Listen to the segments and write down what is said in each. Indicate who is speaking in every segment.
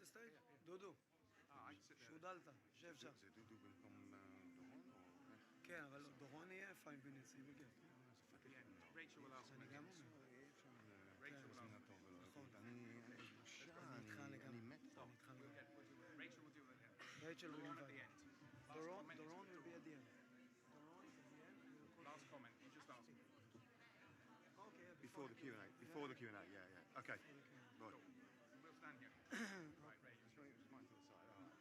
Speaker 1: stage? דודו, שודלת, שב שם.
Speaker 2: זה דודו במקום דורון או איך?
Speaker 1: כן, אבל דורון יהיה 5 minutes, he will get.
Speaker 3: Rachel will ask
Speaker 1: אני גם אומר.
Speaker 2: אני בושה, אני מת.
Speaker 3: Rachel will do it at the end.
Speaker 1: Rachel will
Speaker 3: Daron at
Speaker 1: invite.
Speaker 3: the end.
Speaker 1: Daron will be at the end. Daron at the end.
Speaker 3: Last comment. You just ask.
Speaker 1: Okay,
Speaker 2: Before the Q&A. Before the Q&A, yeah. Okay. Right.
Speaker 3: We'll stand here. Right, Ray.
Speaker 2: It's mine to the side. All right.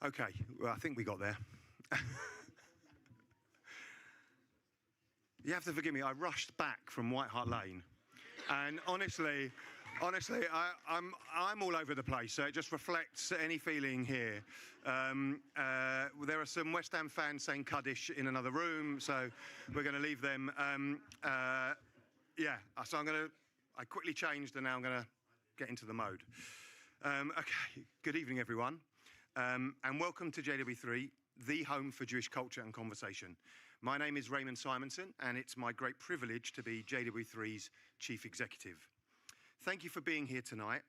Speaker 2: Okay, well, I think we got there. You have to forgive me, I rushed back from White Hart Lane, and honestly, I'm all over the place, so it just reflects any feeling here. There are some West Ham fans saying Kaddish in another room, so we're going to leave them. So I quickly changed, and now I'm going to get into the mode. Okay, good evening, everyone. And welcome to JW3, the home for Jewish culture and conversation. My name is Raymond Simonson, and it's my great privilege to be JW3's chief executive. Thank you for being here tonight,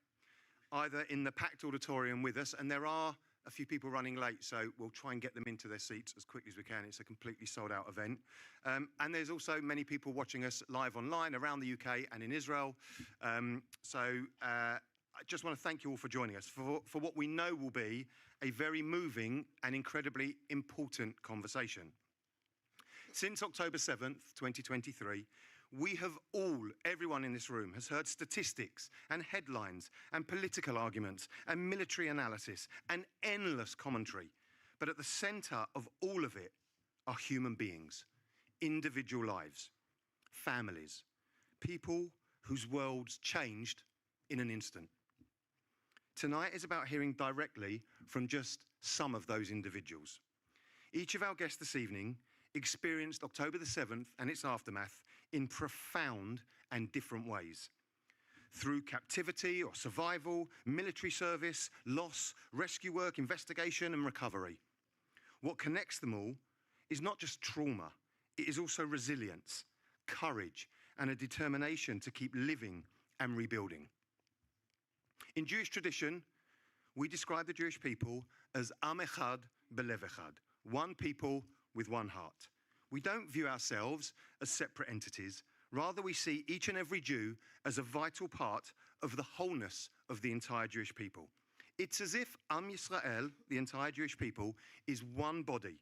Speaker 2: either in the packed auditorium with us, and there are a few people running late, so we'll try and get them into their seats as quickly as we can. It's a completely sold out event. And there's also many people watching us live online around the UK and in Israel. I just want to thank you all for joining us for what we know will be a very moving and incredibly important conversation. Since October 7th, 2023, we have everyone in this room has heard statistics and headlines and political arguments and military analysis and endless commentary. But at the center of all of it are human beings, individual lives, families, people whose worlds changed in an instant. Tonight is about hearing directly from just some of those individuals. Each of our guests this evening experienced October the 7th and its aftermath in profound and different ways. Through captivity or survival, military service, loss, rescue work, investigation and recovery. What connects them all is not just trauma, it is also resilience, courage and a determination to keep living and rebuilding. In Jewish tradition, we describe the Jewish people as Am Echad Belev Echad, one people with one heart. We don't view ourselves as separate entities. Rather, we see each and every Jew as a vital part of the wholeness of the entire Jewish people. It's as if Am Yisrael, the entire Jewish people, is one body.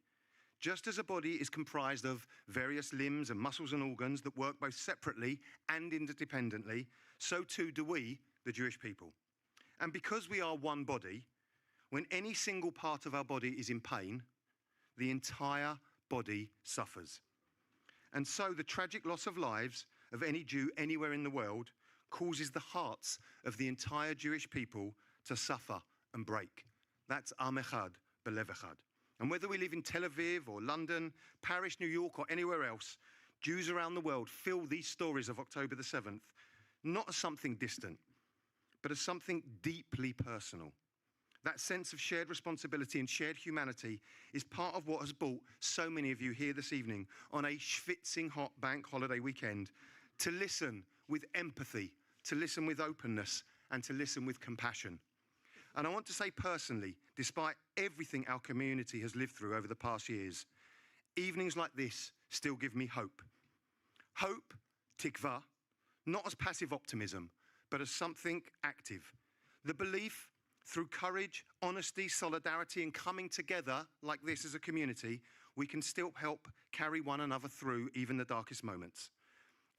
Speaker 2: Just as a body is comprised of various limbs and muscles and organs that work both separately and interdependently, so too do we, the Jewish people. And because we are one body, when any single part of our body is in pain, the entire body suffers. And so the tragic loss of lives of any Jew anywhere in the world causes the hearts of the entire Jewish people to suffer and break. That's Am Echad Belev Echad. And whether we live in Tel Aviv or London, Paris, New York or anywhere else, Jews around the world feel these stories of October the 7th not as something distant, but as something deeply personal. That sense of shared responsibility and shared humanity is part of what has brought so many of you here this evening on a schwitzing hot bank holiday weekend to listen with empathy, to listen with openness, and to listen with compassion. And I want to say personally, despite everything our community has lived through over the past years, evenings like this still give me hope. Hope, tikva, not as passive optimism, but as something active. The belief through courage, honesty, solidarity, and coming together like this as a community, we can still help carry one another through even the darkest moments.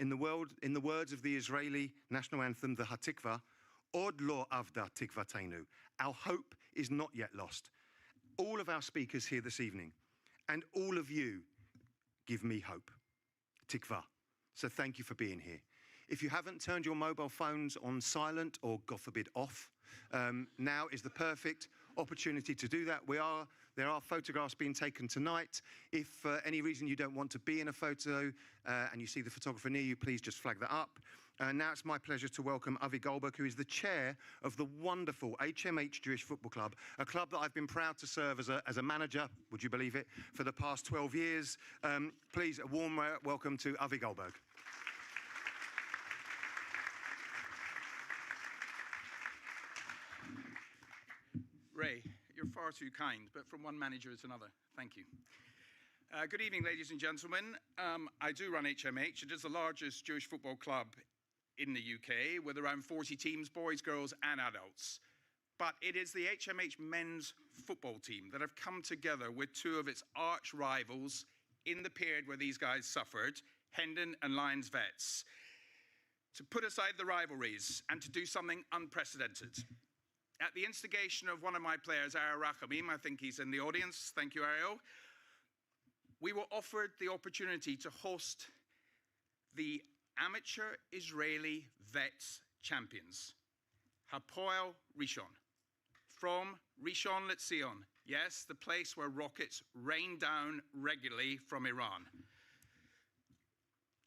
Speaker 2: In the words of the Israeli national anthem, the Hatikva, Od lo avda tikvatenu. Our hope is not yet lost. All of our speakers here this evening, and all of you, give me hope. Tikva. So thank you for being here. If you haven't turned your mobile phones on silent or, God forbid, off, now is the perfect opportunity to do that. There are photographs being taken tonight. If for any reason you don't want to be in a photo and you see the photographer near you, please just flag that up. Now it's my pleasure to welcome Avi Goldberg, who is the chair of the wonderful HMH Jewish Football Club, a club that I've been proud to serve as a manager, would you believe it, for the past 12 years. Please, a warm welcome to Avi Goldberg.
Speaker 3: Ray. You're far too kind, but from one manager to another. Thank you. Good evening, ladies and gentlemen. I do run HMH. It is the largest Jewish football club in the UK with around 40 teams, boys, girls, and adults. But it is the HMH men's football team that have come together with two of its arch rivals in the period where these guys suffered, Hendon and Lions Vets, to put aside the rivalries and to do something unprecedented. At the instigation of one of my players, Ariel Rachamim, I think he's in the audience, thank you Ariel, we were offered the opportunity to host the amateur Israeli Vets champions, Hapoel Rishon, from Rishon LeZion. Yes, the place where rockets rain down regularly from Iran.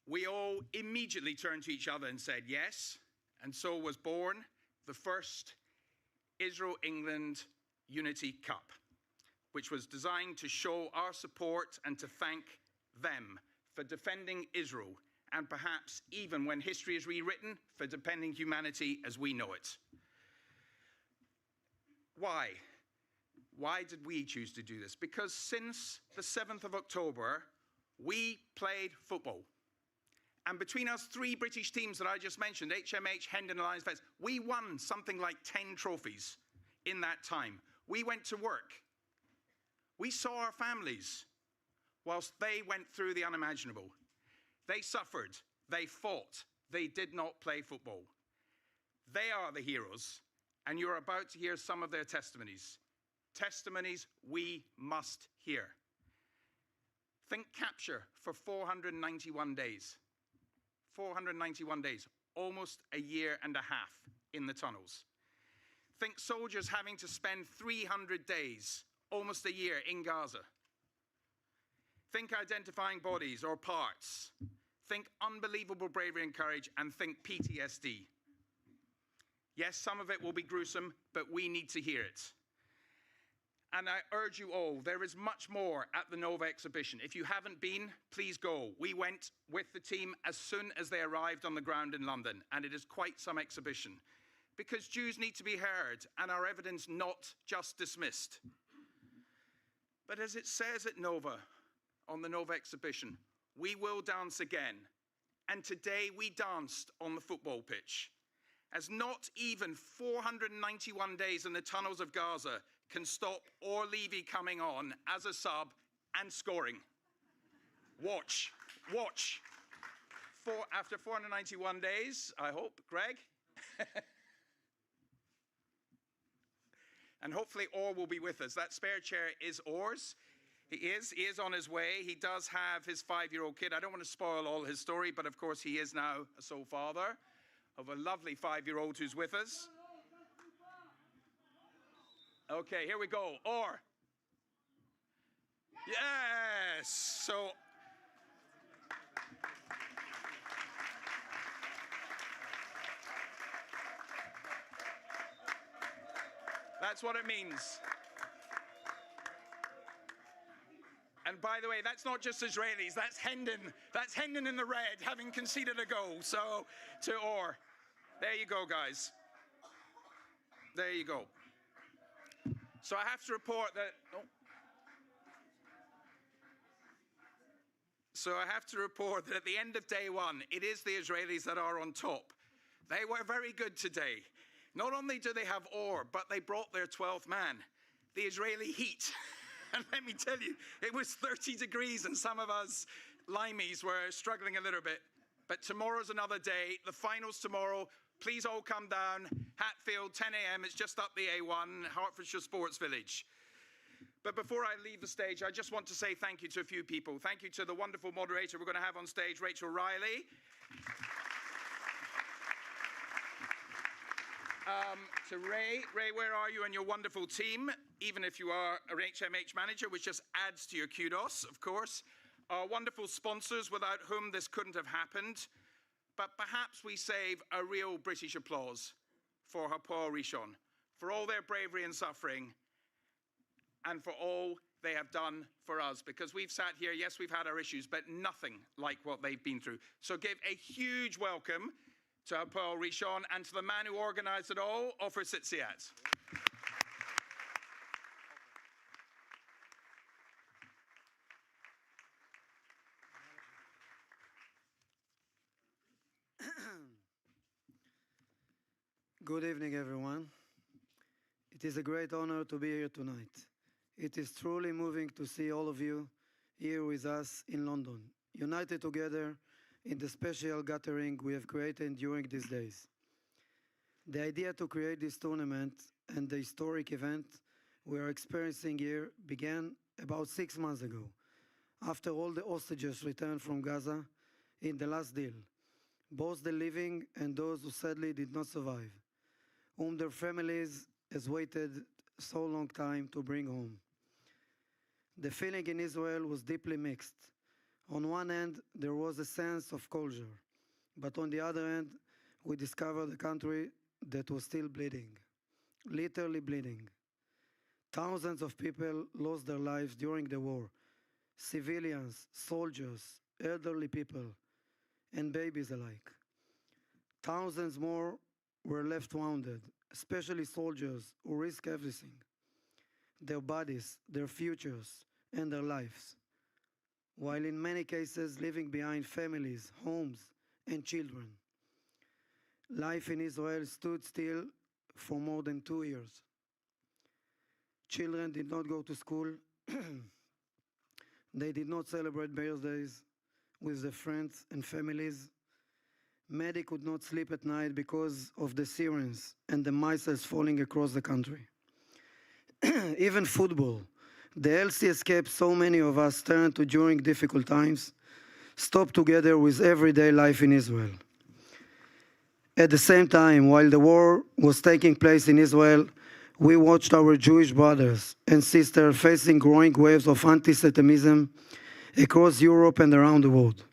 Speaker 3: We all immediately turned to each other and said yes, and so was born the first Israel-England Unity Cup, which was designed to show our support and to thank them for defending Israel, and perhaps even when history is rewritten, for defending humanity as we know it. Why? Why did we choose to do this? Because since the 7th of October, we played football. And between us three British teams that I just mentioned, HMH, Hendon, and Lions Vets, we won something like 10 trophies in that time. We went to work. We saw our families whilst they went through the unimaginable. They suffered. They fought. They did not play football. They are the heroes, and you're about to hear some of their testimonies. Testimonies we must hear. Think capture for 491 days. 491 days, almost a year and a half in the tunnels. Think soldiers having to spend 300 days, almost a year, in Gaza. Think identifying bodies or parts. Think unbelievable bravery and courage, and think PTSD. Yes, some of it will be gruesome, but we need to hear it. And I urge you all, there is much more at the Nova exhibition. If you haven't been, please go. We went with the team as soon as they arrived on the ground in London, and it is quite some exhibition. Because Jews need to be heard, and our evidence not just dismissed. But as it says at Nova, on the Nova exhibition, we will dance again. And today we danced on the football pitch. As not even 491 days in the tunnels of Gaza can stop Or Levy coming on as a sub and scoring. Watch, watch. After 491 days, I hope, Greg. And hopefully Or will be with us. That spare chair is Or's. He is on his way. He does have his 5-year-old kid. I don't want to spoil all his story, but of course he is now a sole father of a lovely 5-year-old who's with us. Okay, here we go. Or. Yes. So. That's what it means. And by the way, that's not just Israelis. That's Hendon. That's Hendon in the red, having conceded a goal. So, to Or. There you go, guys. There you go. So I have to report that... Oh. So I have to report that at the end of day one, it is the Israelis that are on top. They were very good today. Not only do they have Or, but they brought their 12th man, the Israeli heat. And let me tell you, it was 30 degrees and some of us limeys were struggling a little bit. But tomorrow's another day. The finals tomorrow. Please all come down. Hatfield, 10 a.m. It's just up the A1, Hertfordshire Sports Village. But before I leave the stage, I just want to say thank you to a few people. Thank you to the wonderful moderator we're going to have on stage, Rachel Riley. To Ray. Ray, where are you and your wonderful team? Even if you are a HMH manager, which just adds to your kudos, of course. Our wonderful sponsors, without whom this couldn't have happened. But perhaps we save a real British applause for Hapoel Rishon, for all their bravery and suffering, and for all they have done for us. Because we've sat here, yes, we've had our issues, but nothing like what they've been through. So give a huge welcome to Hapoel Rishon and to the man who organized it all, Ofer Sitziat.
Speaker 1: Good evening, everyone. It is a great honor to be here tonight. It is truly moving to see all of you here with us in London, united together in the special gathering we have created during these days. The idea to create this tournament and the historic event we are experiencing here began about 6 months ago, after all the hostages returned from Gaza in the last deal, both the living and those who sadly did not survive, whom their families has waited so long time to bring home. The feeling in Israel was deeply mixed. On one hand, there was a sense of closure, but on the other hand, we discovered a country that was still bleeding, literally bleeding. Thousands of people lost their lives during the war, civilians, soldiers, elderly people, and babies alike. Thousands more were left wounded, especially soldiers who risk everything, their bodies, their futures, and their lives, while in many cases leaving behind families, homes, and children. Life in Israel stood still for more than 2 years. Children did not go to school. They did not celebrate birthdays with their friends and families. Many could not sleep at night because of the sirens and the missiles falling across the country. Even football, the healthy escape so many of us turned to during difficult times, stopped together with everyday life in Israel. At the same time, while the war was taking place in Israel, we watched our Jewish brothers and sisters facing growing waves of anti-Semitism across Europe and around the world.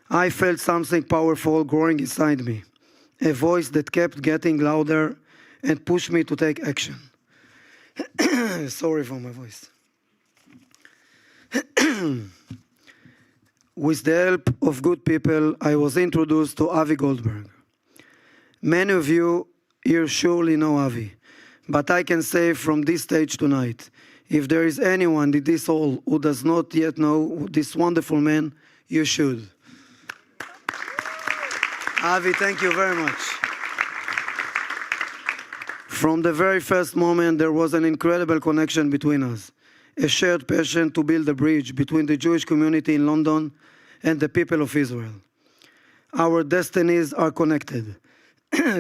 Speaker 1: I felt something powerful growing inside me, a voice that kept getting louder and pushed me to take action. Sorry for my voice. With the help of good people, I was introduced to Avi Goldberg. Many of you here surely know Avi, but I can say from this stage tonight, if there is anyone in this hall who does not yet know this wonderful man, you should. Avi, thank you very much. From the very first moment, there was an incredible connection between us, a shared passion to build a bridge between the Jewish community in London and the people of Israel. Our destinies are connected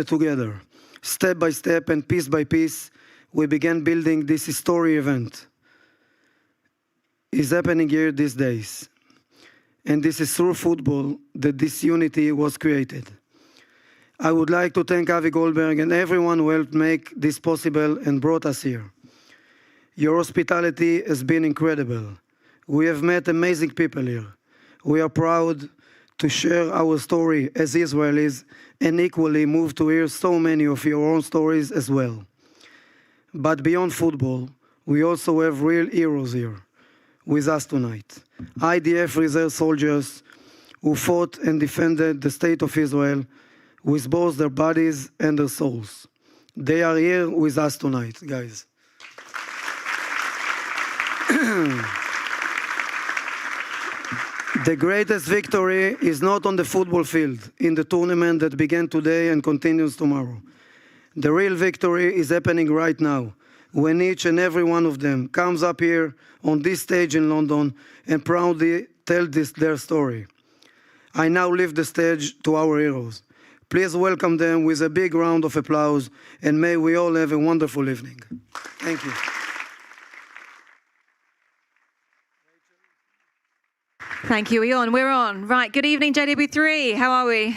Speaker 1: together. Step by step and piece by piece, we began building this historic event. It's happening here these days. And this is through football that this unity was created. I would like to thank Avi Goldberg and everyone who helped make this possible and brought us here. Your hospitality has been incredible. We have met amazing people here. We are proud to share our story as Israelis and equally moved to hear so many of your own stories as well. But beyond football, we also have real heroes here with us tonight. IDF reserve soldiers who fought and defended the state of Israel with both their bodies and their souls. They are here with us tonight, guys. The greatest victory is not on the football field, in the tournament that began today and continues tomorrow. The real victory is happening right now, when each and every one of them comes up here on this stage in London and proudly tell their story. I now leave the stage to our heroes. Please welcome them with a big round of applause, and may we all have a wonderful evening. Thank you.
Speaker 4: Thank you, we're on. Right, good evening, JW3. How are we?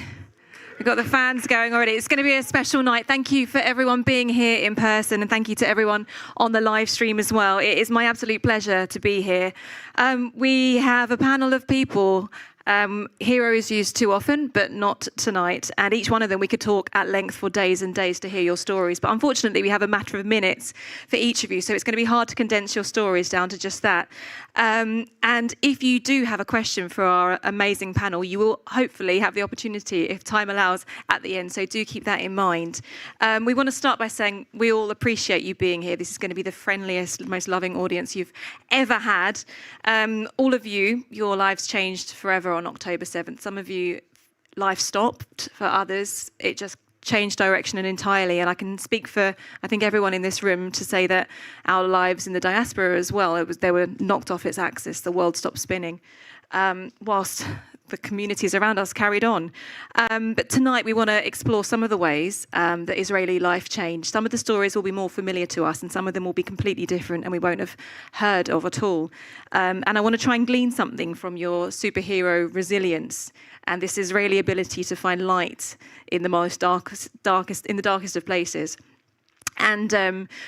Speaker 4: We've got the fans going already. It's going to be a special night. Thank you for everyone being here in person, and thank you to everyone on the live stream as well. It is my absolute pleasure to be here. We have a panel of people. Heroes used too often, but not tonight. And each one of them, we could talk at length for days and days to hear your stories. But unfortunately, we have a matter of minutes for each of you. So it's going to be hard to condense your stories down to just that. And if you do have a question for our amazing panel, you will hopefully have the opportunity, if time allows, at the end. So do keep that in mind. We want to start by saying we all appreciate you being here. This is going to be the friendliest, most loving audience you've ever had. All of you, your lives changed forever on October 7th. Some of you, life stopped. For others, it just changed direction entirely. And I can speak for, I think, everyone in this room to say that our lives in the diaspora as well, they were knocked off its axis. The world stopped spinning, whilst the communities around us carried on. But tonight we want to explore some of the ways that Israeli life changed. Some of the stories will be more familiar to us and some of them will be completely different and we won't have heard of at all. And I want to try and glean something from your superhero resilience and this Israeli ability to find light in the darkest of places. And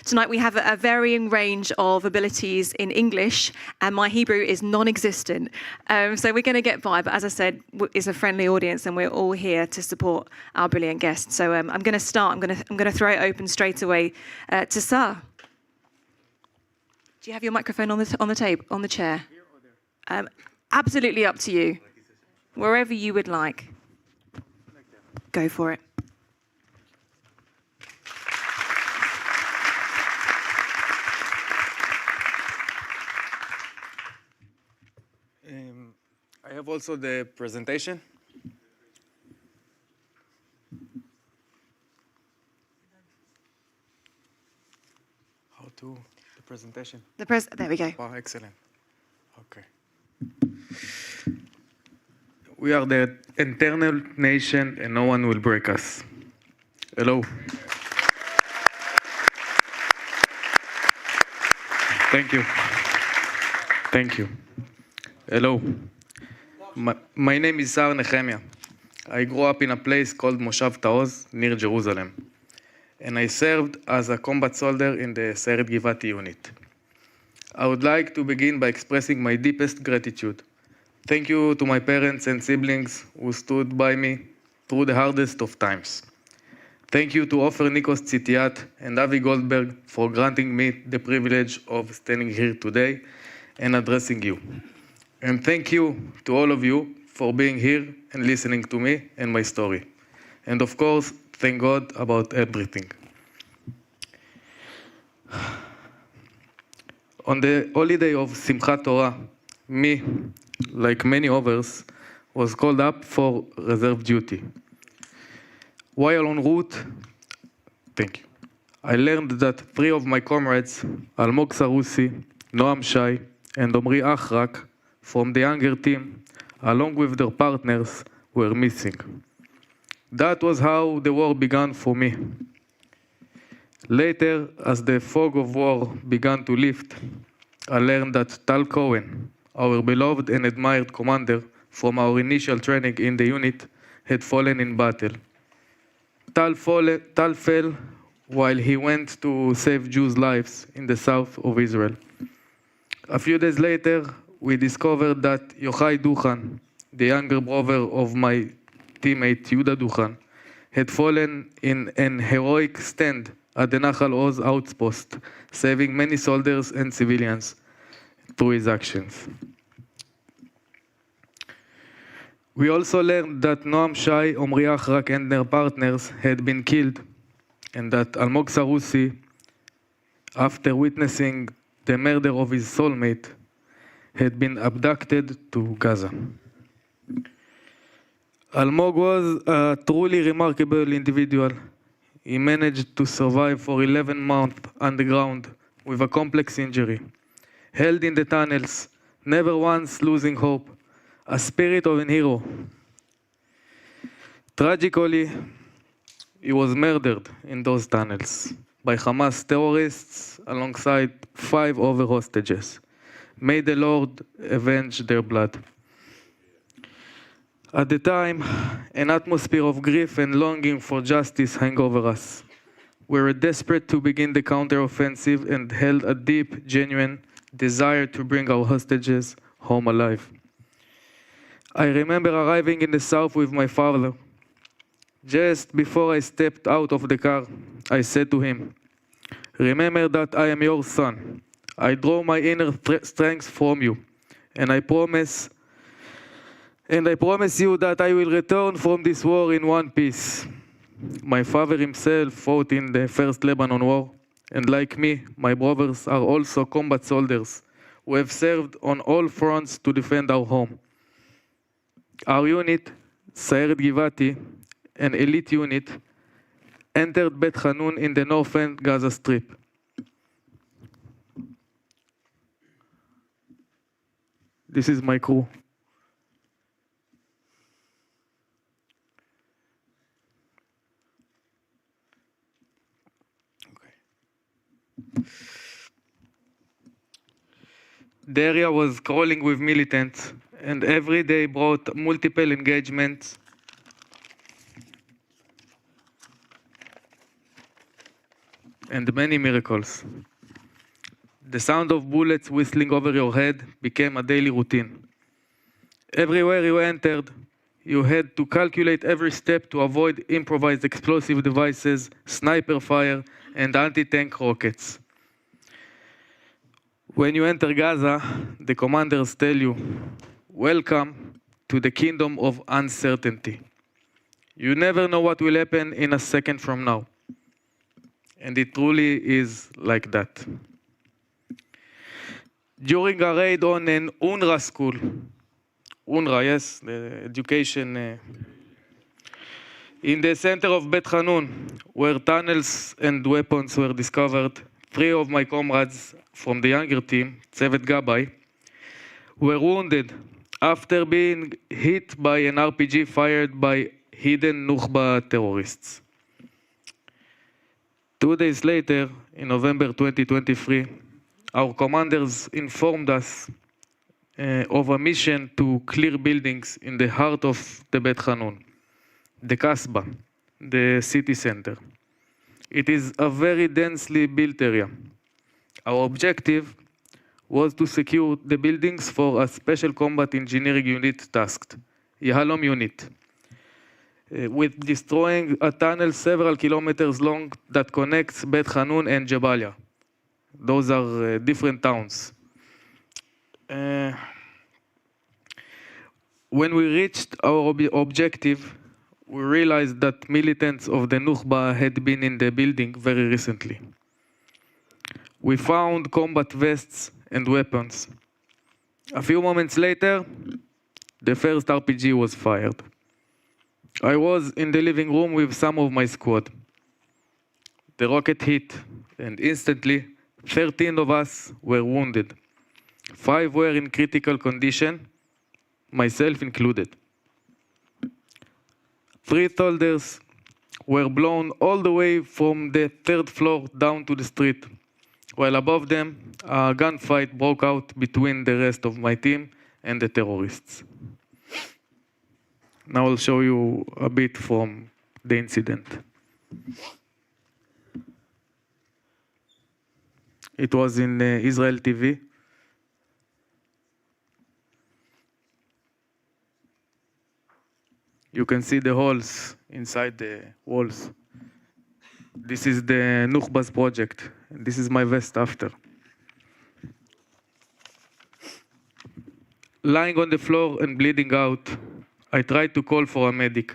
Speaker 4: tonight we have a varying range of abilities in English, and my Hebrew is non-existent. So we're going to get by, but as I said, it's a friendly audience, and we're all here to support our brilliant guests. So I'm going to start. I'm going to throw it open straight away to Sar. Do you have your microphone on the chair? Here or there? Absolutely up to you. Wherever you would like. Go for it.
Speaker 5: I have also the presentation. How to the presentation?
Speaker 4: There we go.
Speaker 5: Wow, excellent. Okay. We are the eternal nation and no one will break us. Hello. Thank you. Thank you. Hello. My name is Sar Nehemia. I grew up in a place called Moshav Taoz, near Jerusalem. And I served as a combat soldier in the Sayeret Givati unit. I would like to begin by expressing my deepest gratitude. Thank you to my parents and siblings who stood by me through the hardest of times. Thank you to Ofer Nikos Tzitiat and Avi Goldberg for granting me the privilege of standing here today and addressing you. And thank you to all of you for being here and listening to me and my story. And of course, thank God about everything. On the holiday of Simchat Torah, me, like many others, was called up for reserve duty. While en route, thank you, I learned that 3 of my comrades, Almog Sarusi, Noam Shai, and Omri Achrak, from the younger team, along with their partners, were missing. That was how the war began for me. Later, as the fog of war began to lift, I learned that Tal Cohen, our beloved and admired commander from our initial training in the unit, had fallen in battle. Tal fell while he went to save Jews' lives in the south of Israel. A few days later, we discovered that Yochai Duchan, the younger brother of my teammate Yehuda Duchan, had fallen in an heroic stand at the Nachal Oz outpost, saving many soldiers and civilians through his actions. We also learned that Noam Shai, Omri Achrak, and their partners had been killed, and that Almog Sarusi, after witnessing the murder of his soulmate, had been abducted to Gaza. Almog was a truly remarkable individual. He managed to survive for 11 months underground with a complex injury, held in the tunnels, never once losing hope, a spirit of a hero. Tragically, he was murdered in those tunnels by Hamas terrorists alongside 5 other hostages. May the Lord avenge their blood. At the time, an atmosphere of grief and longing for justice hung over us. We were desperate to begin the counteroffensive and held a deep, genuine desire to bring our hostages home alive. I remember arriving in the south with my father. Just before I stepped out of the car, I said to him, "Remember that I am your son. I draw my inner strength from you, and I promise you that I will return from this war in one piece." My father himself fought in the First Lebanon War, and like me, my brothers are also combat soldiers who have served on all fronts to defend our home. Our unit, Sayeret Givati, an elite unit, entered Bet Hanun in the northern Gaza Strip. This is my crew. The area was crawling with militants, and every day brought multiple engagements and many miracles. The sound of bullets whistling over your head became a daily routine. Everywhere you entered, you had to calculate every step to avoid improvised explosive devices, sniper fire, and anti-tank rockets. When you enter Gaza, the commanders tell you, "Welcome to the kingdom of uncertainty. You never know what will happen in a second from now." And it truly is like that. During a raid on an UNRWA school, UNRWA, yes, the education, in the center of Bet Hanun, where tunnels and weapons were discovered, 3 of my comrades from the younger team, Tzevet Gabay, were wounded after being hit by an RPG fired by hidden Nukhba terrorists. 2 days later, in November 2023, our commanders informed us of a mission to clear buildings in the heart of the Bet Hanun, the Kasbah, the city center. It is a very densely built area. Our objective was to secure the buildings for a special combat engineering unit tasked, Yahalom unit, with destroying a tunnel several kilometers long that connects Bet Hanun and Jabalia. Those are different towns. When we reached our objective, we realized that militants of the Nukhba had been in the building very recently. We found combat vests and weapons. A few moments later, the first RPG was fired. I was in the living room with some of my squad. The rocket hit, and instantly, 13 of us were wounded. 5 were in critical condition, myself included. 3 soldiers were blown all the way from the 3rd floor down to the street, while above them, a gunfight broke out between the rest of my team and the terrorists. Now I'll show you a bit from the incident. It was in Israel TV. You can see the holes inside the walls. This is the Nukhba's project. This is my vest after. Lying on the floor and bleeding out, I tried to call for a medic.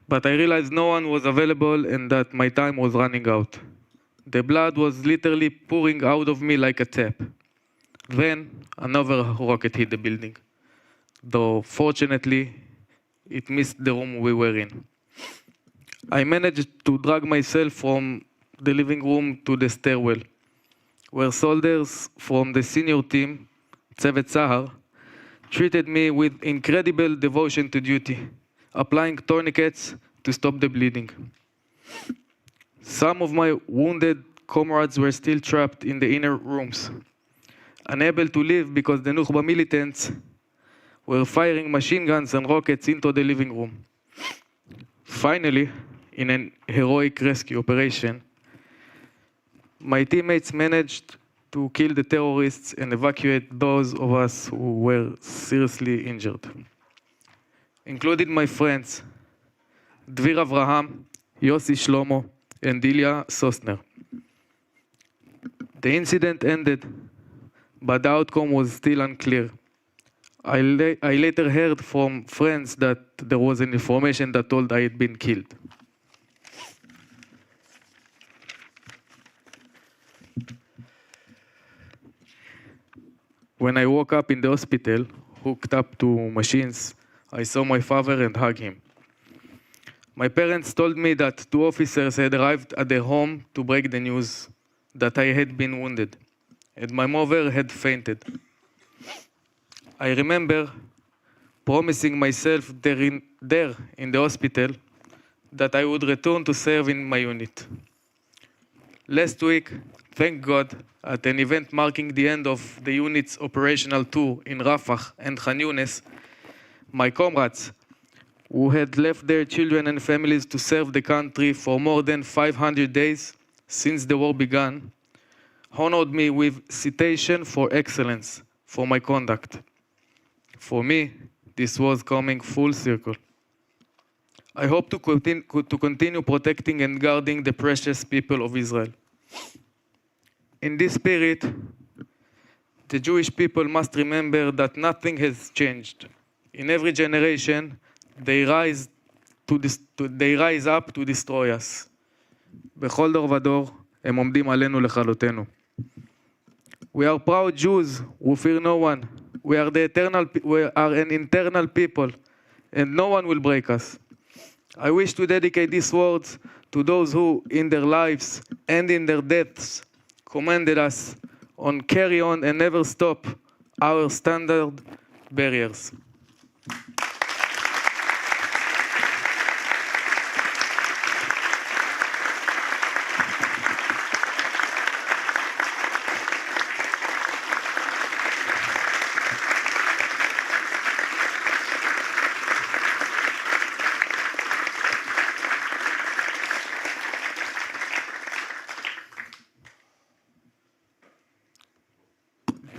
Speaker 5: But I realized no one was available and that my time was running out. The blood was literally pouring out of me like a tap. Then another rocket hit the building, though fortunately it missed the room we were in. I managed to drag myself from the living room to the stairwell, where soldiers from the senior team, Tzevet Sahar, treated me with incredible devotion to duty, applying tourniquets to stop the bleeding. Some of my wounded comrades were still trapped in the inner rooms, unable to leave because the Nukhba militants were firing machine guns and rockets into the living room. Finally, in an heroic rescue operation, my teammates managed to kill the terrorists and evacuate those of us who were seriously injured, including my friends, Dvir Avraham, Yossi Shlomo, and Ilya Sosner. The incident ended, but the outcome was still unclear. I later heard from friends that there was an information that told I had been killed. When I woke up in the hospital, hooked up to machines, I saw my father and hugged him. My parents told me that 2 officers had arrived at their home to break the news that I had been wounded, and my mother had fainted. I remember promising myself there in the hospital that I would return to serve in my unit. Last week, thank God, at an event marking the end of the unit's operational tour in Rafah and Khan Yunis, my comrades, who had left their children and families to serve the country for more than 500 days since the war began, honored me with citation for excellence for my conduct. For me, this was coming full circle. I hope to continue protecting and guarding the precious people of Israel. In this spirit, the Jewish people must remember that nothing has changed. In every generation, they rise up to destroy us. בכל דור ודור הם עומדים עלינו לכלותנו. We are proud Jews who fear no one. We are an eternal people, and no one will break us. I wish to dedicate these words to those who, in their lives and in their deaths, commanded us on carry on and never stop our standard barriers.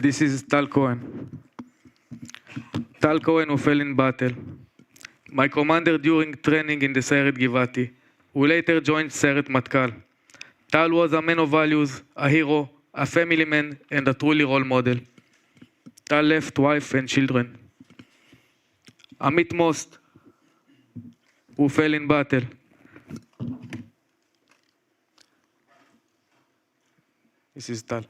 Speaker 5: This is Tal Cohen. Tal Cohen who fell in battle. My commander during training in the Sayeret Givati, who later joined Sayeret Matkal. Tal was a man of values, a hero, a family man, and a truly role model. Tal left wife and children. Amit Most, who fell in battle. This is Tal.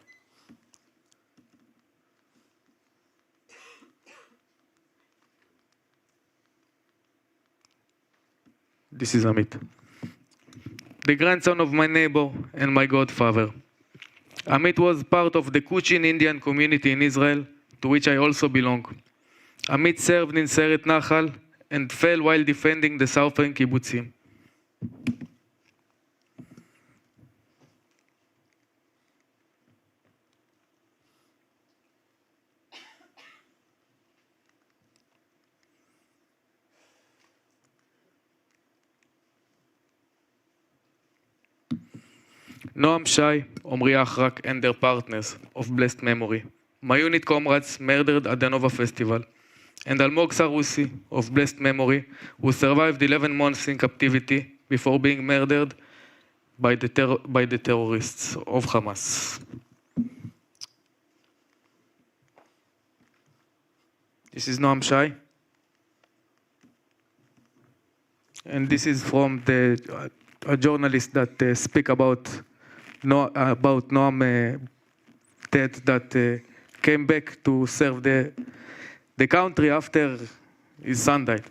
Speaker 5: This is Amit, the grandson of my neighbor and my godfather. Amit was part of the Kuchin Indian community in Israel, to which I also belong. Amit served in Sayeret Nachal and fell while defending the southern kibbutzim. Noam Shai, Omri Achrak, and their partners of blessed memory. My unit comrades murdered at the Nova Festival. And Almog Sarusi, of blessed memory, who survived 11 months in captivity before being murdered by the terrorists of Hamas. This is Noam Shai. And this is from a journalist that speak about Noam Ted that came back to serve the country after his son died.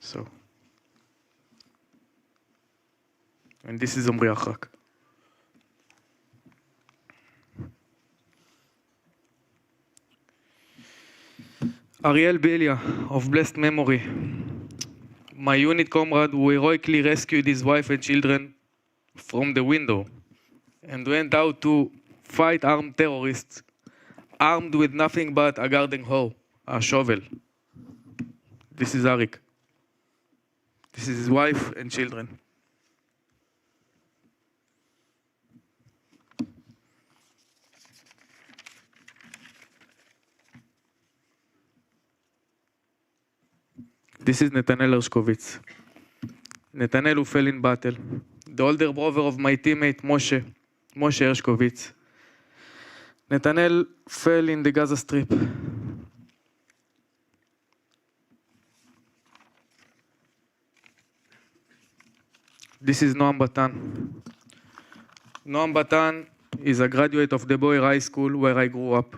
Speaker 5: So, and this is Omri Achrak. Ariel Belia, of blessed memory. My unit comrade who heroically rescued his wife and children from the window and went out to fight armed terrorists, armed with nothing but a garden hoe, a shovel. This is Arik. This is his wife and children. This is Netanel Ershkovitz. Netanel who fell in battle. The older brother of my teammate Moshe Ershkovitz. Netanel fell in the Gaza Strip. This is Noam Batan. Noam Batan is a graduate of the Boer High School where I grew up,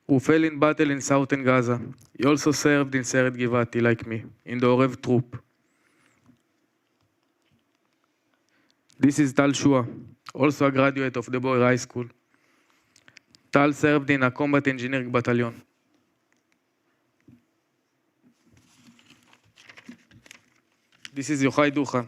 Speaker 5: who fell in battle in southern Gaza. He also served in Sayeret Givati, like me, in the Orev troop. This is Tal Shua, also a graduate of the Boer High School. Tal served in a combat engineering battalion. This is Yochai Duchan.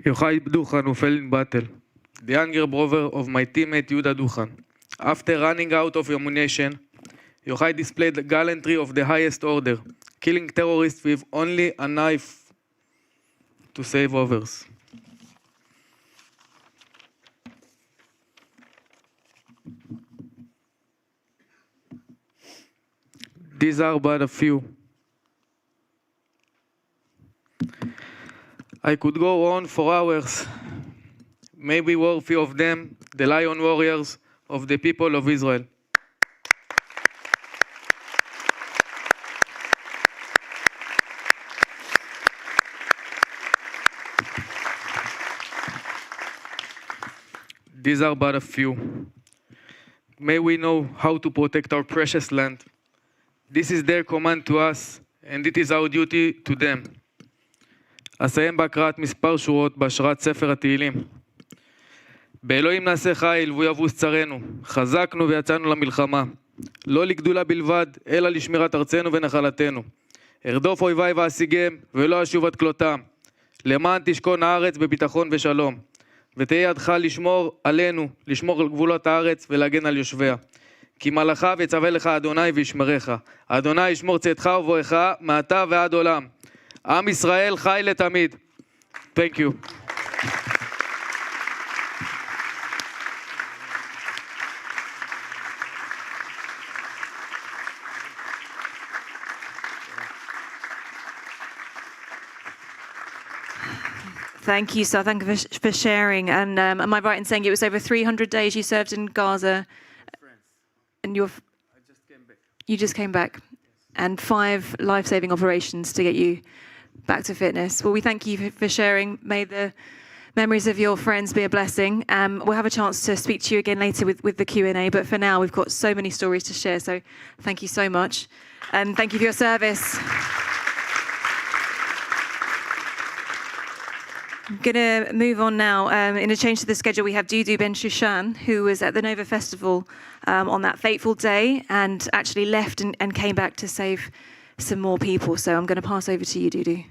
Speaker 5: Yochai Duchan who fell in battle, the younger brother of my teammate Yuda Duchan. After running out of ammunition, Yochai displayed the gallantry of the highest order, killing terrorists with only a knife to save others. These are but a few. I could go on for hours. Maybe worthy of them, the lion warriors of the people of Israel. These are but a few. May we know how to protect our precious land. This is their command to us, and it is our duty to them. אסיים בהקראת מספר שורות בהשראת ספר התהילים. באלוהים נעשה חיל והוא יבוס צרינו. חזקנו ויצאנו למלחמה. לא לגדולה בלבד, אלא לשמירת ארצנו ונחלתנו. ארדוף אויביי ואשיגם, ולא אשוב עד כלותם. למען תשכון הארץ בביטחון ושלום. ותהיה ידך לשמור עלינו, לשמור על גבולות הארץ ולהגן על יושביה. כי מלאכיו יצווה לך אדוני וישמרך. אדוני ישמור צאתך ובואך מעתה ועד עולם. עם ישראל חי לתמיד. Thank you.
Speaker 4: Thank you, sir. Thank you for sharing. And am I right in saying it was over 300 days you served in Gaza? And you just came back. And 5 life-saving operations to get you back to fitness. Well, we thank you for sharing. May the memories of your friends be a blessing. We'll have a chance to speak to you again later with the Q&A, but for now we've got so many stories to share, so thank you so much. And thank you for your service. I'm going to move on now. In a change to the schedule, we have Dudu Ben Shushan, who was at the Nova Festival on that fateful day and actually left and came back to save some more people. So I'm going to pass over to you, Dudu.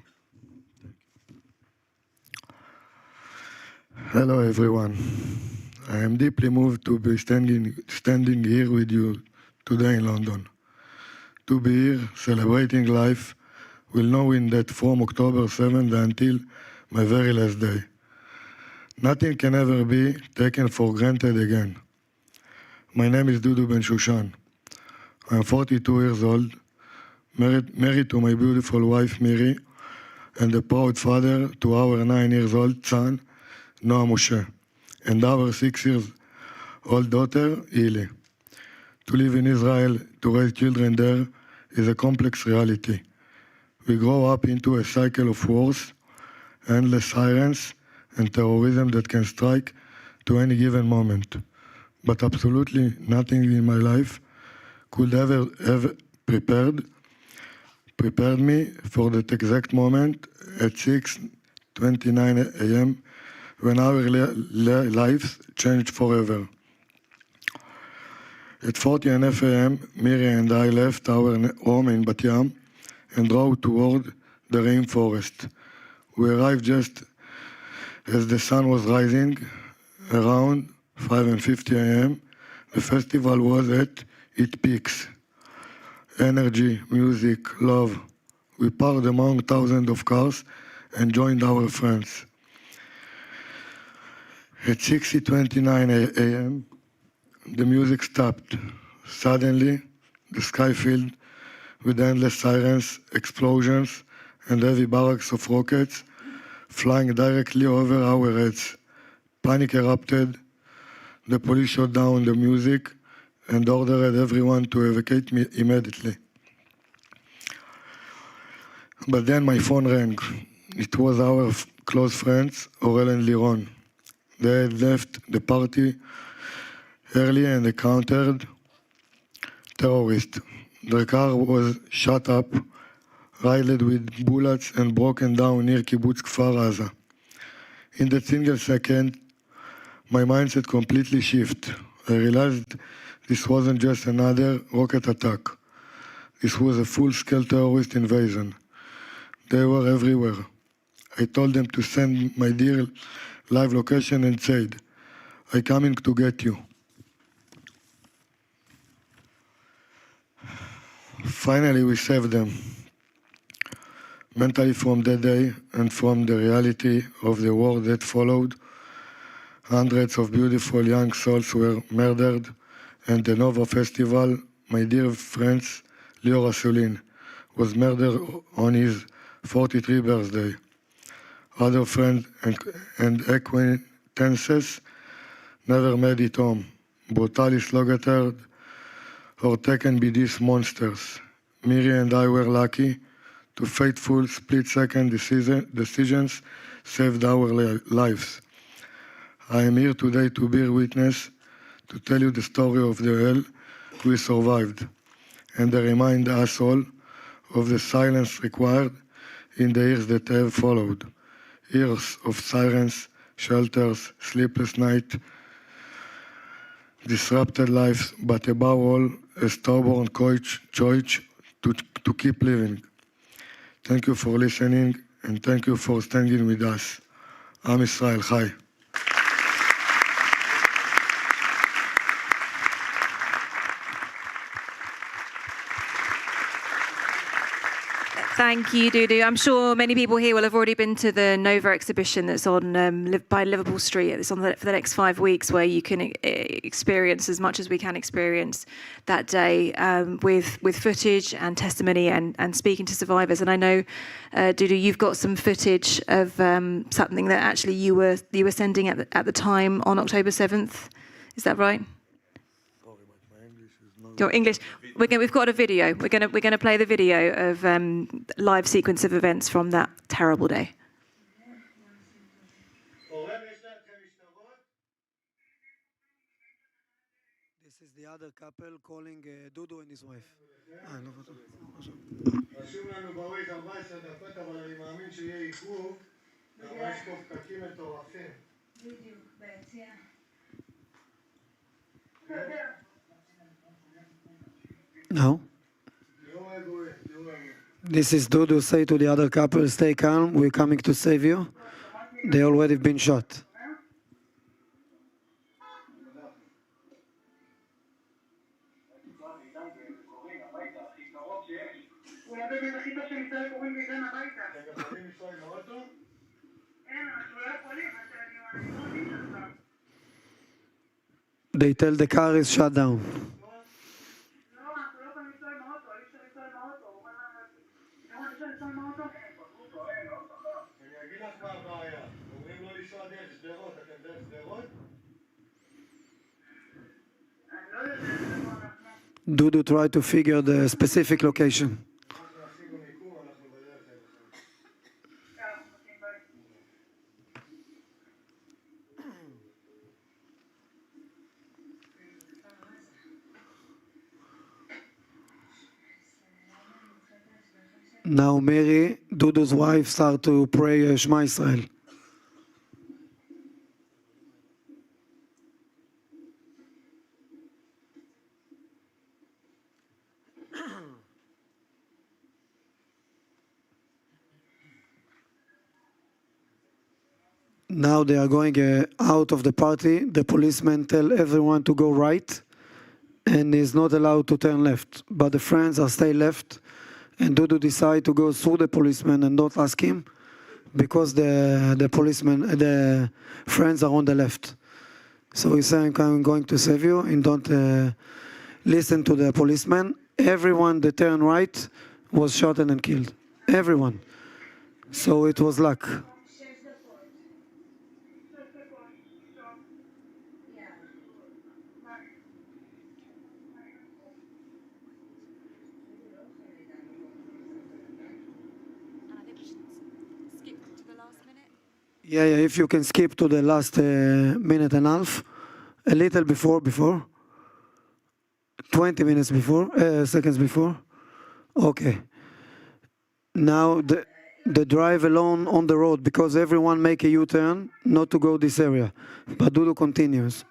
Speaker 6: Hello, everyone. I am deeply moved to be standing here with you today in London. To be here celebrating life, will knowing that from October 7th until my very last day, nothing can ever be taken for granted again. My name is Dudu Ben Shushan. I am 42 years old, married to my beautiful wife Miri, and a proud father to our 9-year-old son, Noah Moshe, and our 6-year-old daughter, Ili. To live in Israel, to raise children there, is a complex reality. We grow up into a cycle of wars, endless sirens, and terrorism that can strike to any given moment. But absolutely nothing in my life could ever have prepared me for that exact moment at 6:29 a.m. when our lives changed forever. At 40:30 a.m., Miri and I left our home in Bat Yam and drove toward the rainforest. We arrived just as the sun was rising, around 5:50 a.m. The festival was at its peaks. Energy, music, love. We parked among thousands of cars and joined our friends. At 6:29 a.m., the music stopped. Suddenly, the sky filled with endless sirens, explosions, and heavy barracks of rockets flying directly over our heads. Panic erupted. The police shut down the music and ordered everyone to evacuate me immediately. But then my phone rang. It was our close friends, Orel and Liron. They had left the party early and encountered terrorists. Their car was shot up, riddled with bullets, and broken down near Kibbutz Kfar Aza. In that single second, my mindset completely shifted. I realized this wasn't just another rocket attack. This was a full-scale terrorist invasion. They were everywhere. I told them to send my dear live location and said, "I'm coming to get you." Finally, we saved them. Mentally, from that day and from the reality of the war that followed, hundreds of beautiful young souls were murdered, and the Nova Festival, my dear friends, Lior Asulin, was murdered on his 43rd birthday. Other friends and acquaintances never made it home, brutally slaughtered or taken by these monsters. Miri and I were lucky to faithful split-second decisions saved our lives. I am here today to bear witness, to tell you the story of the hell we survived, and to remind us all of the silence required in the years that have followed. Years of sirens, shelters, sleepless nights, disrupted lives, but above all, a stubborn choice to keep living. Thank you for listening, and thank you for standing with us. Am Israel Chai.
Speaker 4: Thank you, Dudu. I'm sure many people here will have already been to the Nova exhibition that's on by Liverpool Street. It's on for the next 5 weeks, where you can experience as much as we can experience that day with footage and testimony and speaking to survivors. And I know, Dudu, you've got some footage of something that actually you were sending at the time on October 7th. Is that right? Your English. We've got a video. We're gonna play the video of live sequence of events from that terrible day.
Speaker 1: This is the other couple calling Dudu and his wife. No. This is Dudu say to the other couple, stay calm, we're coming to save you. They already been shot. They tell the car is shut down. Dudu tried to figure the specific location. Now Mary, Dudu's wife, start to pray Shema Israel. Now they are going out of the party. The policemen tell everyone to go right, and is not allowed to turn left. But the friends are stay left, and Dudu decide to go through the policeman and not ask him, because the friends are on the left. So he's saying, I'm going to save you, and don't listen to the policeman. Everyone that turned right was shot and killed. Everyone. So it was luck. Yeah, if you can skip to the last minute and a half, A little before, 20 minutes before, seconds before. Okay. Now the drive alone on the road, because everyone make a U-turn not to go this area, but Dudu continues.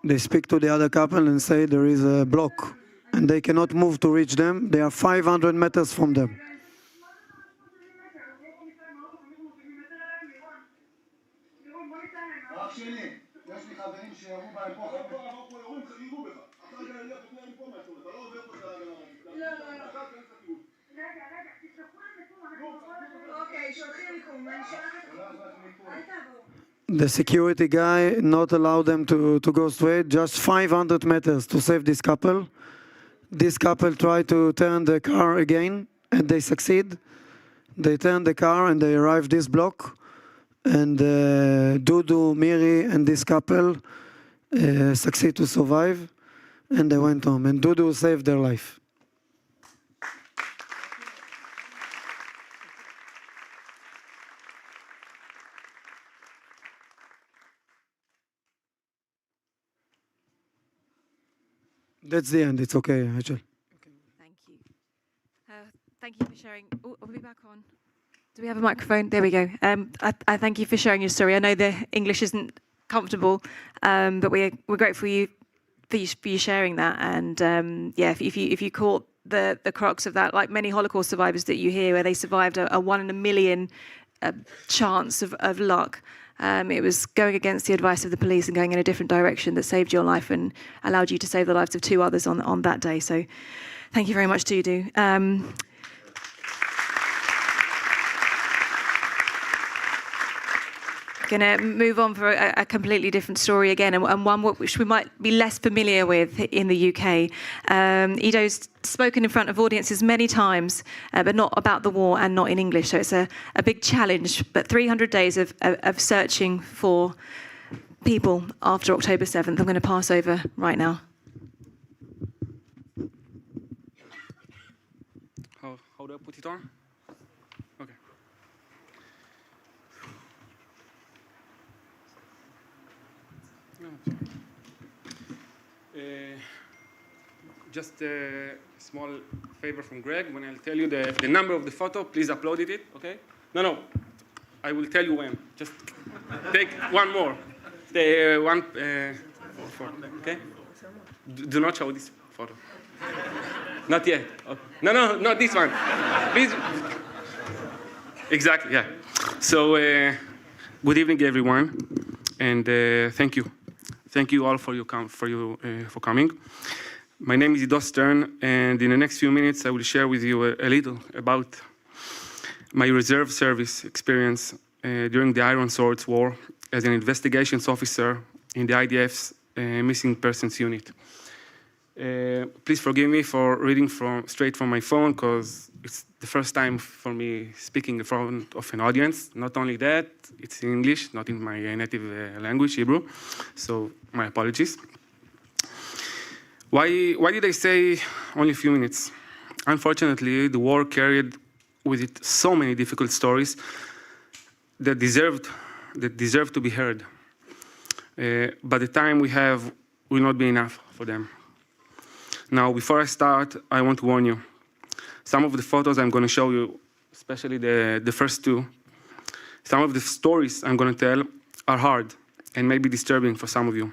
Speaker 1: They speak to the other couple and say there is a block and they cannot move to reach them. They are 500 meters from them. The security guy not allow them to go straight, just 500 meters to save this couple. This couple try to turn the car again, and they succeed. They turn the car and they arrive this block. And Dudu, Miri, and this couple succeed to survive, and they went home. And Dudu saved their life. That's the end. It's okay, Rachel.
Speaker 4: Thank you. Thank you for sharing. Oh, are we back on? Do we have a microphone? There we go. I thank you for sharing your story. I know the English isn't comfortable, but we're grateful for you sharing that. And yeah, if you caught the crux of that, like many Holocaust survivors that you hear, where they survived a 1 in a million chance of luck. It was going against the advice of the police and going in a different direction that saved your life and allowed you to save the lives of 2 others on that day. So thank you very much, Dudu. Going to move on for a completely different story again, and one which we might be less familiar with in the UK. Ido's spoken in front of audiences many times, but not about the war and not in English, so it's a big challenge. But 300 days of searching for people after October 7th. I'm going to pass over right now.
Speaker 7: How do I put it on? Okay. Just a small favor from Greg. When I'll tell you the number of the photo, please upload it, okay? No. I will tell you when. Just take one more. The one, four, okay? Do not show this photo. Not yet. Okay. No, not this one. Please. Exactly, yeah. So, good evening, everyone, and thank you. Thank you all for coming. My name is Ido Stern, and in the next few minutes, I will share with you a little about my reserve service experience during the Iron Swords War as an investigations officer in the IDF's Missing Persons Unit. Please forgive me for reading straight from my phone, because it's the first time for me speaking in front of an audience. Not only that, it's in English, not in my native language, Hebrew. So my apologies. Why did I say only a few minutes? Unfortunately, the war carried with it so many difficult stories that deserve to be heard. But the time we have will not be enough for them. Now, before I start, I want to warn you. Some of the photos I'm going to show you, especially the first 2, some of the stories I'm going to tell are hard and maybe disturbing for some of you.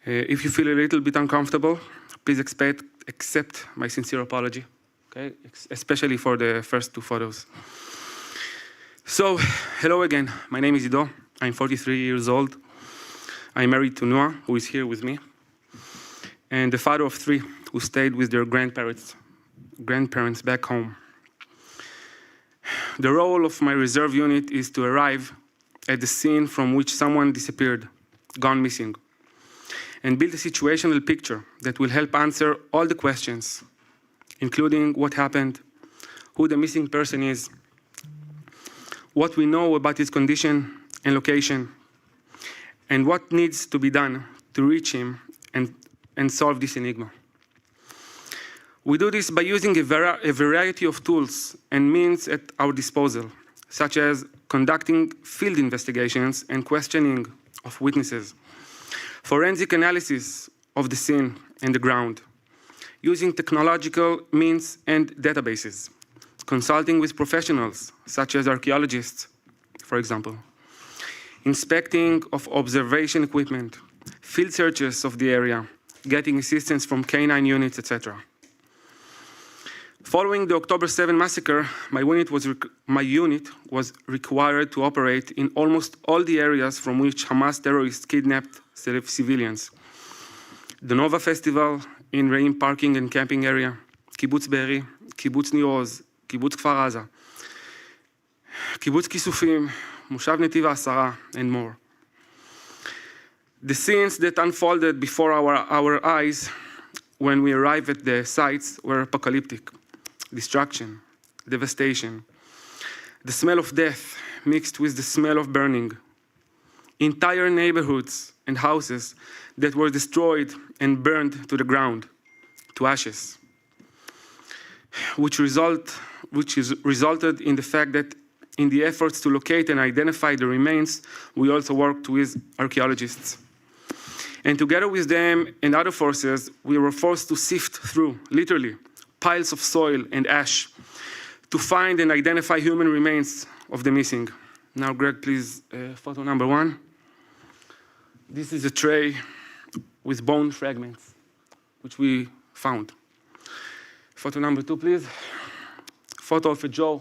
Speaker 7: If you feel a little bit uncomfortable, please accept my sincere apology, okay? Especially for the first 2 photos. So, hello again. My name is Ido. I'm 43 years old. I'm married to Noah, who is here with me, and the father of 3 who stayed with their grandparents back home. The role of my reserve unit is to arrive at the scene from which someone disappeared, gone missing, and build a situational picture that will help answer all the questions, including what happened, who the missing person is, what we know about his condition and location, and what needs to be done to reach him and solve this enigma. We do this by using a variety of tools and means at our disposal, such as conducting field investigations and questioning of witnesses, forensic analysis of the scene and the ground, using technological means and databases, consulting with professionals, such as archaeologists, for example, inspecting of observation equipment, field searches of the area, getting assistance from K9 units, etc. Following the October 7 massacre, my unit was required to operate in almost all the areas from which Hamas terrorists kidnapped civilians. The Nova Festival in Reim parking and camping area, Kibbutz Be'eri, Kibbutz Nir Oz, Kibbutz Kfar Aza, Kibbutz Kisufim, Moshav Netiv HaAsara, and more. The scenes that unfolded before our eyes when we arrived at the sites were apocalyptic. Destruction, devastation, the smell of death mixed with the smell of burning, entire neighborhoods and houses that were destroyed and burned to the ground, to ashes, which resulted in the fact that in the efforts to locate and identify the remains, we also worked with archaeologists. And together with them and other forces, we were forced to sift through, literally, piles of soil and ash to find and identify human remains of the missing. Now, Greg, please, photo number 1. This is a tray with bone fragments, which we found. Photo number 2, please. Photo of a jaw.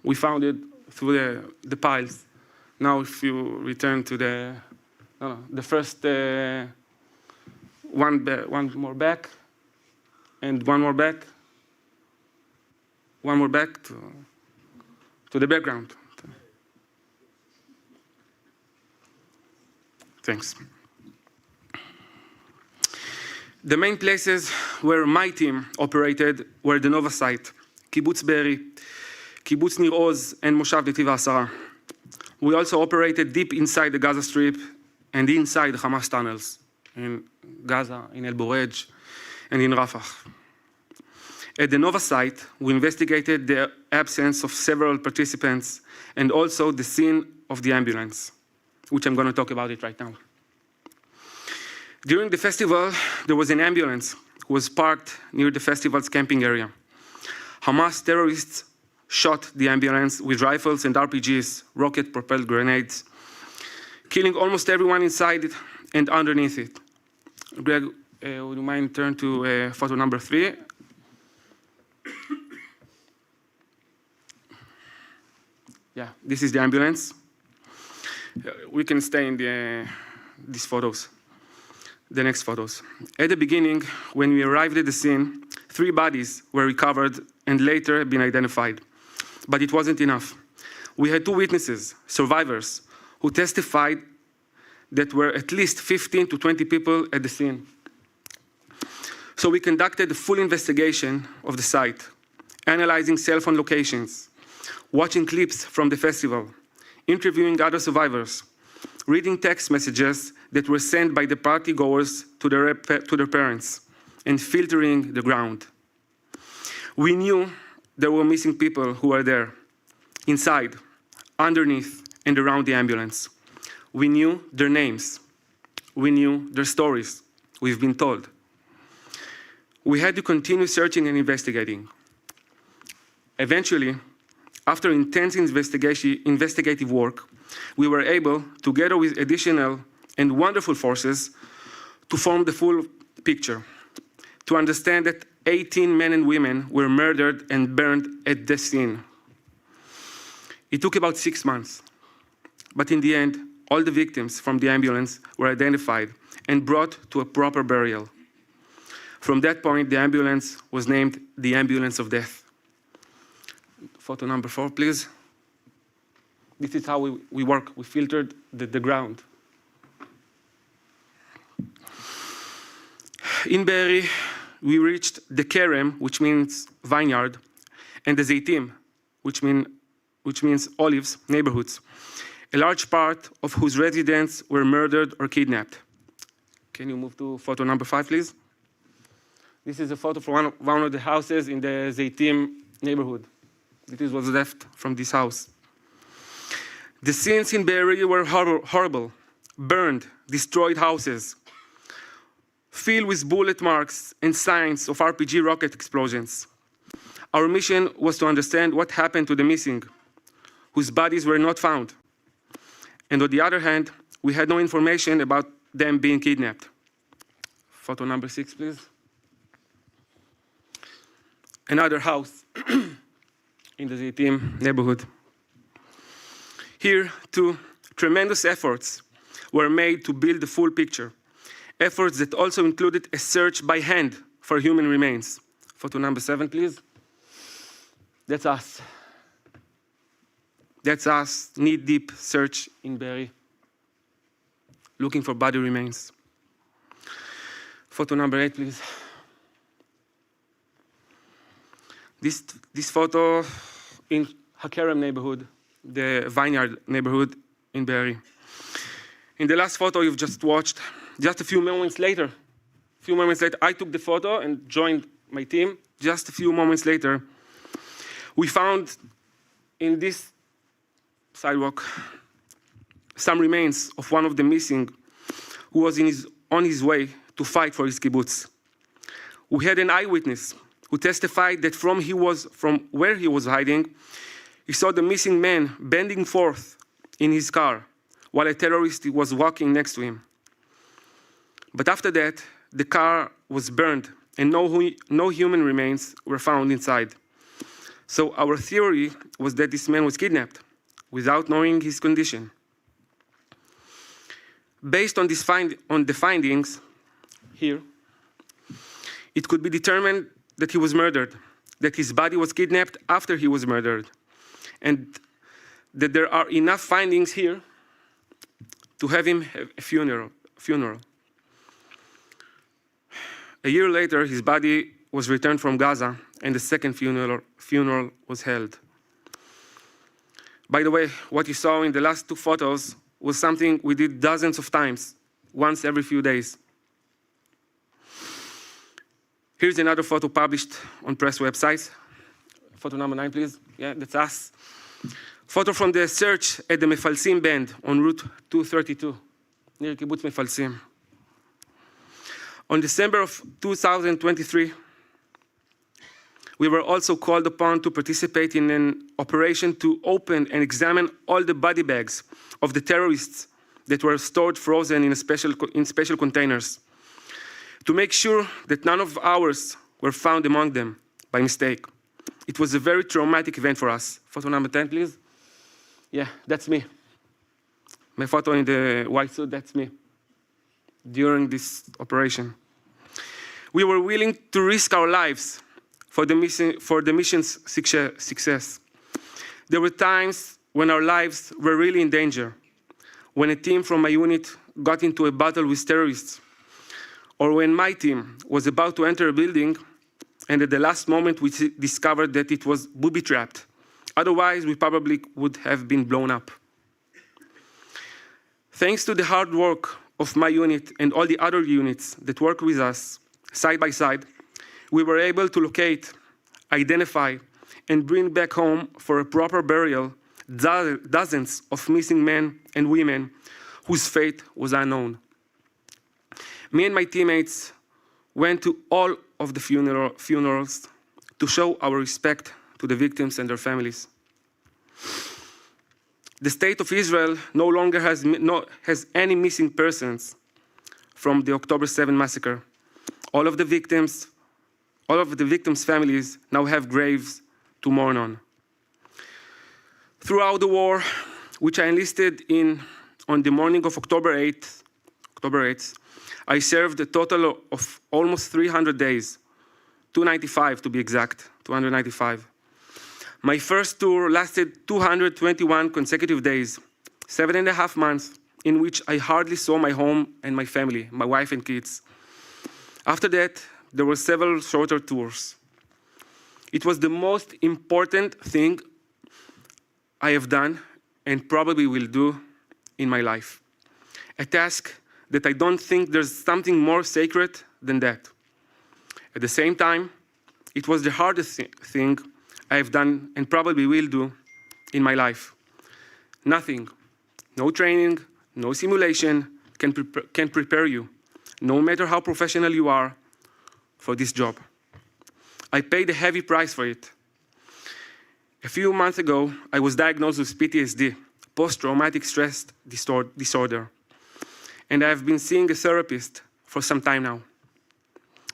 Speaker 7: We found it through the piles. Now, if you return to the first one more back, and one more back to the background. Thanks. The main places where my team operated were the Nova site, Kibbutz Be'eri, Kibbutz Nir Oz, and Moshav Netiv HaAsara. We also operated deep inside the Gaza Strip and inside the Hamas tunnels in Gaza, in El Borej, and in Rafah. At the Nova site, we investigated the absence of several participants and also the scene of the ambulance, which I'm going to talk about it right now. During the festival, there was an ambulance who was parked near the festival's camping area. Hamas terrorists shot the ambulance with rifles and RPGs, rocket-propelled grenades, killing almost everyone inside it and underneath it. Greg, would you mind turn to photo number 3? Yeah, this is the ambulance. We can stay in these photos, the next photos. At the beginning, when we arrived at the scene, 3 bodies were recovered and later been identified. But it wasn't enough. We had 2 witnesses, survivors, who testified that were at least 15 to 20 people at the scene. So we conducted a full investigation of the site, analyzing cell phone locations, watching clips from the festival, interviewing other survivors, reading text messages that were sent by the partygoers to their parents, and filtering the ground. We knew there were missing people who were there, inside, underneath, and around the ambulance. We knew their names. We knew their stories. We've been told. We had to continue searching and investigating. Eventually, after intense investigative work, we were able, together with additional and wonderful forces, to form the full picture, to understand that 18 men and women were murdered and burned at the scene. It took about 6 months, but in the end, all the victims from the ambulance were identified and brought to a proper burial. From that point, the ambulance was named the Ambulance of Death. Photo number 4, please. This is how we work. We filtered the ground. In Be'eri, we reached the Kerem, which means vineyard, and the Zeitim, which means olives, neighborhoods, a large part of whose residents were murdered or kidnapped. Can you move to photo number 5, please? This is a photo from one of the houses in the Zeitim neighborhood. This is what's left from this house. The scenes in Be'eri were horrible. Burned, destroyed houses, filled with bullet marks and signs of RPG rocket explosions. Our mission was to understand what happened to the missing, whose bodies were not found. And on the other hand, we had no information about them being kidnapped. Photo number 6, please. Another house in the Zeitim neighborhood. Here, too, tremendous efforts were made to build the full picture. Efforts that also included a search by hand for human remains. Photo number 7, please. That's us. That's us, knee-deep search in Be'eri, looking for body remains. Photo number 8, please. This photo in Hakerem neighborhood, the vineyard neighborhood in Be'eri. In the last photo you've just watched, just a few moments later, I took the photo and joined my team. Just a few moments later, we found in this sidewalk some remains of one of the missing who was on his way to fight for his kibbutz. We had an eyewitness who testified that from where he was hiding, he saw the missing man bending forth in his car while a terrorist was walking next to him. But after that, the car was burned and no human remains were found inside. So our theory was that this man was kidnapped without knowing his condition. Based on the findings here, it could be determined that he was murdered, that his body was kidnapped after he was murdered, and that there are enough findings here to have him have a funeral. A year later, his body was returned from Gaza, and the second funeral was held. By the way, what you saw in the last 2 photos was something we did dozens of times, once every few days. Here's another photo published on press websites. Photo number 9, please. Yeah, that's us. Photo from the search at the Mefalsim band on Route 232, near Kibbutz Mefalsim. On December of 2023, we were also called upon to participate in an operation to open and examine all the body bags of the terrorists that were stored frozen in special containers, to make sure that none of ours were found among them by mistake. It was a very traumatic event for us. Photo number 10, please. Yeah, that's me. My photo in the white suit, that's me during this operation. We were willing to risk our lives for the mission's success. There were times when our lives were really in danger, when a team from my unit got into a battle with terrorists, or when my team was about to enter a building and at the last moment we discovered that it was booby-trapped. Otherwise, we probably would have been blown up. Thanks to the hard work of my unit and all the other units that work with us, side by side, we were able to locate, identify, and bring back home for a proper burial dozens of missing men and women whose fate was unknown. Me and my teammates went to all of the funerals to show our respect to the victims and their families. The state of Israel no longer has any missing persons from the October 7 massacre. All of the victims' families now have graves to mourn on. Throughout the war, which I enlisted in on the morning of October 8th, I served a total of almost 300 days, 295 to be exact, 295. My first tour lasted 221 consecutive days, 7.5 months, in which I hardly saw my home and my family, my wife and kids. After that, there were several shorter tours. It was the most important thing I have done and probably will do in my life. A task that I don't think there's something more sacred than that. At the same time, it was the hardest thing I have done and probably will do in my life. Nothing, no training, no simulation can prepare you, no matter how professional you are, for this job. I paid a heavy price for it. A few months ago, I was diagnosed with PTSD, post-traumatic stress disorder, and I have been seeing a therapist for some time now.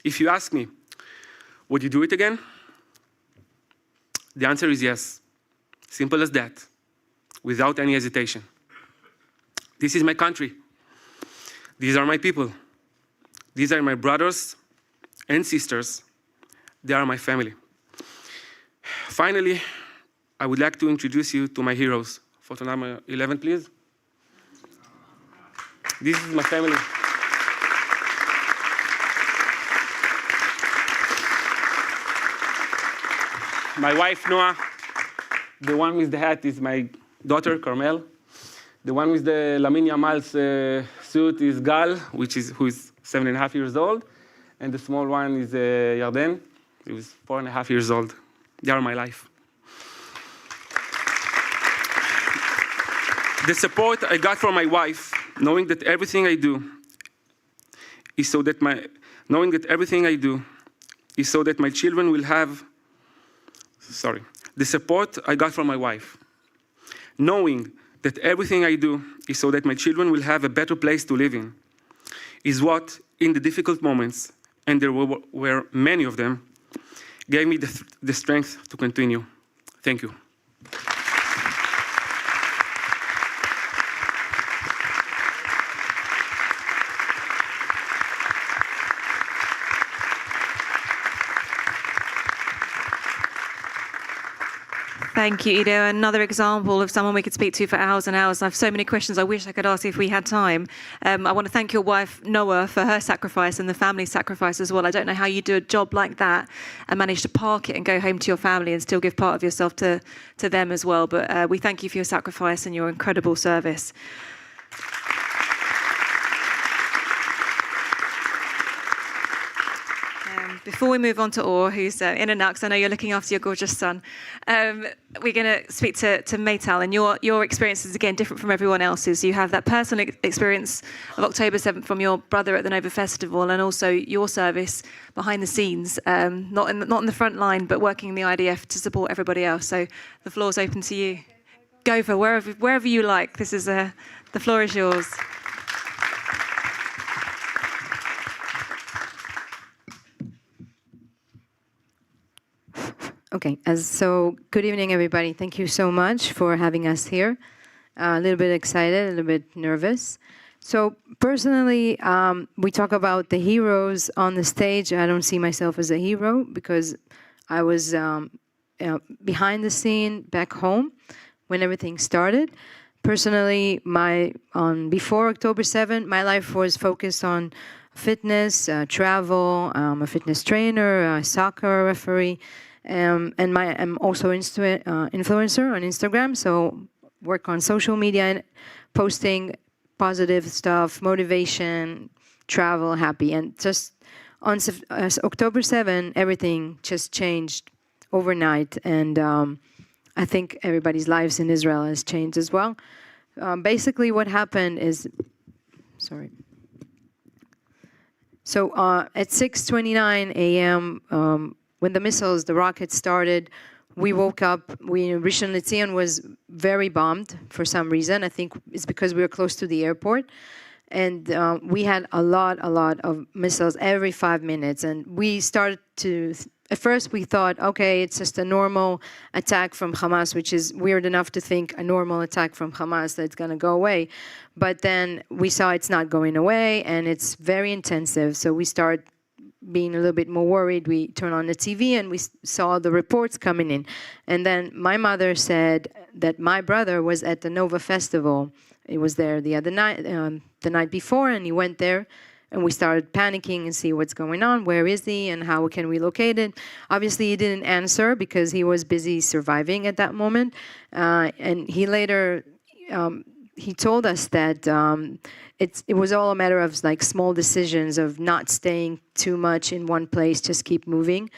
Speaker 7: If you ask me, would you do it again? The answer is yes. Simple as that, without any hesitation. This is my country. These are my people. These are my brothers and sisters. They are my family. Finally, I would like to introduce you to my heroes. Photo number 11, please. This is my family. My wife, Noah. The one with the hat is my daughter, Carmel. The one with the Lamin Yamal's suit is Gal, who is 7.5 years old. And the small one is Yarden, who is 4.5 years old. They are my life. The support I got from my wife, knowing that everything I do is so that my children will have, the support I got from my wife, knowing that everything I do is so that my children will have a better place to live in, is what, in the difficult moments, and there were many of them, gave me the strength to continue. Thank you.
Speaker 4: Thank you, Ido. Another example of someone we could speak to for hours and hours. I have so many questions I wish I could ask if we had time. I want to thank your wife, Noah, for her sacrifice and the family sacrifice as well. I don't know how you do a job like that and manage to park it and go home to your family and still give part of yourself to them as well. But we thank you for your sacrifice and your incredible service. Before we move on to Or, who's in and out, because I know you're looking after your gorgeous son, we're going to speak to Maytal. And your experience is, again, different from everyone else's. You have that personal experience of October 7th from your brother at the Nova Festival, and also your service behind the scenes, not in the front line, but working in the IDF to support everybody else. So the floor's open to you. Go for wherever you like. This is the floor is yours.
Speaker 8: Okay, so good evening, everybody. Thank you so much for having us here. A little bit excited, a little bit nervous. So personally, we talk about the heroes on the stage. I don't see myself as a hero because I was behind the scene back home when everything started. Personally, before October 7th, my life was focused on fitness, travel. I'm a fitness trainer, a soccer referee. And I'm also influencer on Instagram, so work on social media and posting positive stuff, motivation, travel, happy. And just on October 7, everything just changed overnight. And I think everybody's lives in Israel has changed as well. Basically what happened is, so at 6:29 a.m., when the rockets started, we woke up. Rishon LeZion was very bombed for some reason. I think it's because we were close to the airport. And we had a lot of missiles every 5 minutes. And we started at first we thought, okay, it's just a normal attack from Hamas, which is weird enough to think a normal attack from Hamas that's going to go away. But then we saw it's not going away, and it's very intensive. So we start being a little bit more worried. We turned on the TV and we saw the reports coming in. And then my mother said that my brother was at the Nova Festival. He was there the other night, the night before, and he went there. And we started panicking and see what's going on. Where is he and how can we locate it? Obviously, he didn't answer because he was busy surviving at that moment. And he later he told us that it was all a matter of like small decisions of not staying too much in one place, just keep moving.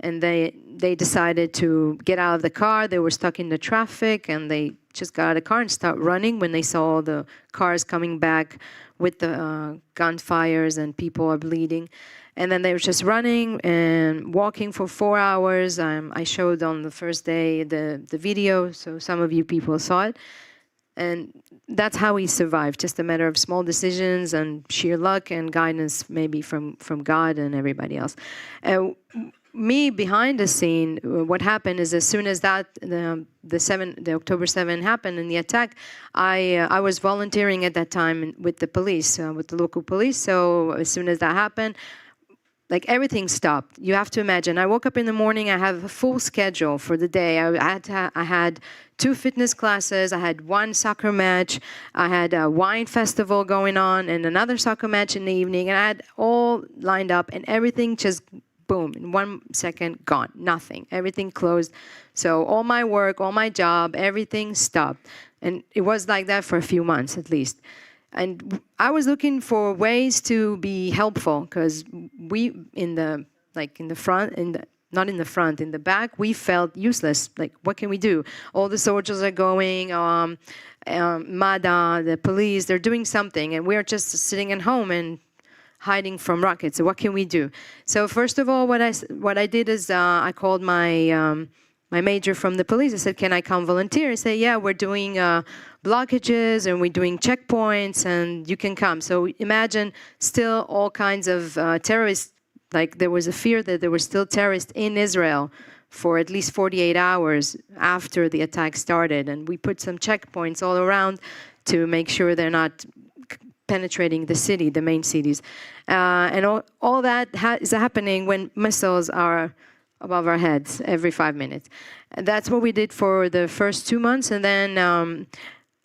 Speaker 8: And they decided to get out of the car. They were stuck in the traffic, and they just got out of the car and started running when they saw the cars coming back with the gunfires and people are bleeding. And then they were just running and walking for 4 hours. I showed on the first day the video, so some of you people saw it. And that's how he survived, just a matter of small decisions and sheer luck and guidance maybe from God and everybody else. Me, behind the scene, what happened is as soon as that the October 7 happened and the attack, I was volunteering at that time with the police, with the local police. So as soon as that happened, like everything stopped. You have to imagine, I woke up in the morning, I have a full schedule for the day. I had 2 fitness classes, I had 1 soccer match, I had a wine festival going on and another soccer match in the evening, and I had all lined up and everything just boom, in 1 second, gone, nothing, everything closed. So all my work, all my job, everything stopped. And it was like that for a few months at least. And I was looking for ways to be helpful because we in the front, not in the front, in the back, we felt useless. Like, what can we do? All the soldiers are going, MADA, the police, they're doing something, and we're just sitting at home and hiding from rockets. So what can we do? So first of all, what I did is I called my major from the police. I said, can I come volunteer? He said, yeah, we're doing blockages and we're doing checkpoints and you can come. So imagine still all kinds of terrorists, like there was a fear that there were still terrorists in Israel for at least 48 hours after the attack started. And we put some checkpoints all around to make sure they're not penetrating the city, the main cities. And all that is happening when missiles are above our heads every 5 minutes. And that's what we did for the first 2 months. And then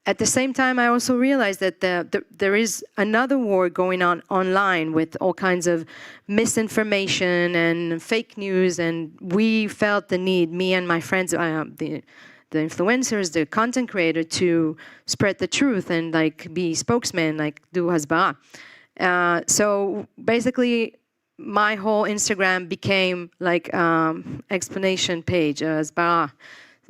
Speaker 8: at the same time, I also realized that there is another war going on online with all kinds of misinformation and fake news. And we felt the need, me and my friends, the influencers, the content creator, to spread the truth and like be spokesman, like do hasbara. So basically, my whole Instagram became like explanation page, hasbara.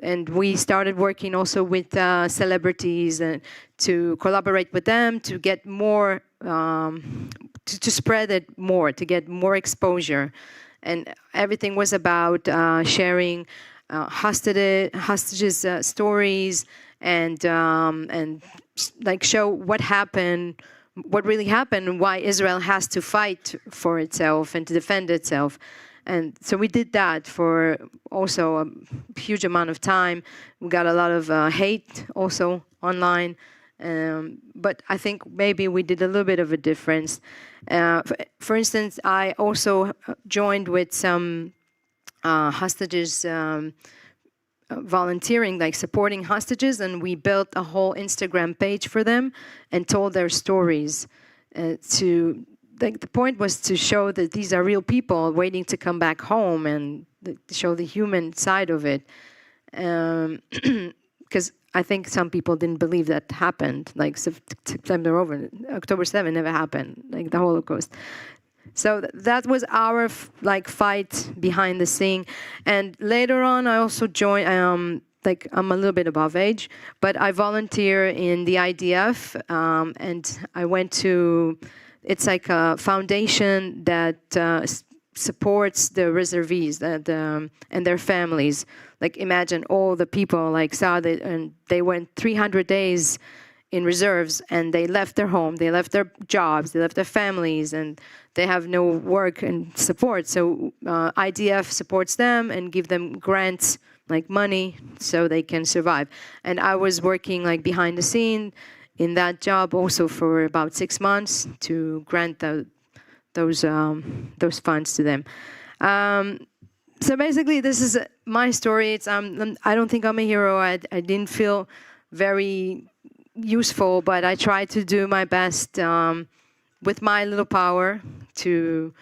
Speaker 8: And we started working also with celebrities and to collaborate with them to get more, to spread it more, to get more exposure. And everything was about sharing hostages stories and like show what happened, what really happened, and why Israel has to fight for itself and to defend itself. And so we did that for also a huge amount of time. We got a lot of hate also online. But I think maybe we did a little bit of a difference. For instance, I also joined with some hostages volunteering, like supporting hostages, and we built a whole Instagram page for them and told their stories. The point was to show that these are real people waiting to come back home and show the human side of it. Because I think some people didn't believe that happened, like October 7 never happened, like the Holocaust. So that was our fight behind the scene. And later on, I also joined, I'm a little bit above age, but I volunteer in the IDF, and I went to, it's like a foundation that supports the reservees and their families. Like imagine all the people like Saad, and they went 300 days in reserves, and they left their home, they left their jobs, they left their families, and they have no work and support. So IDF supports them and give them grants, like money, so they can survive. And I was working like behind the scene in that job also for about 6 months to grant those funds to them. So basically, this is my story. It's I don't think I'm a hero. I didn't feel very useful, but I tried to do my best with my little power to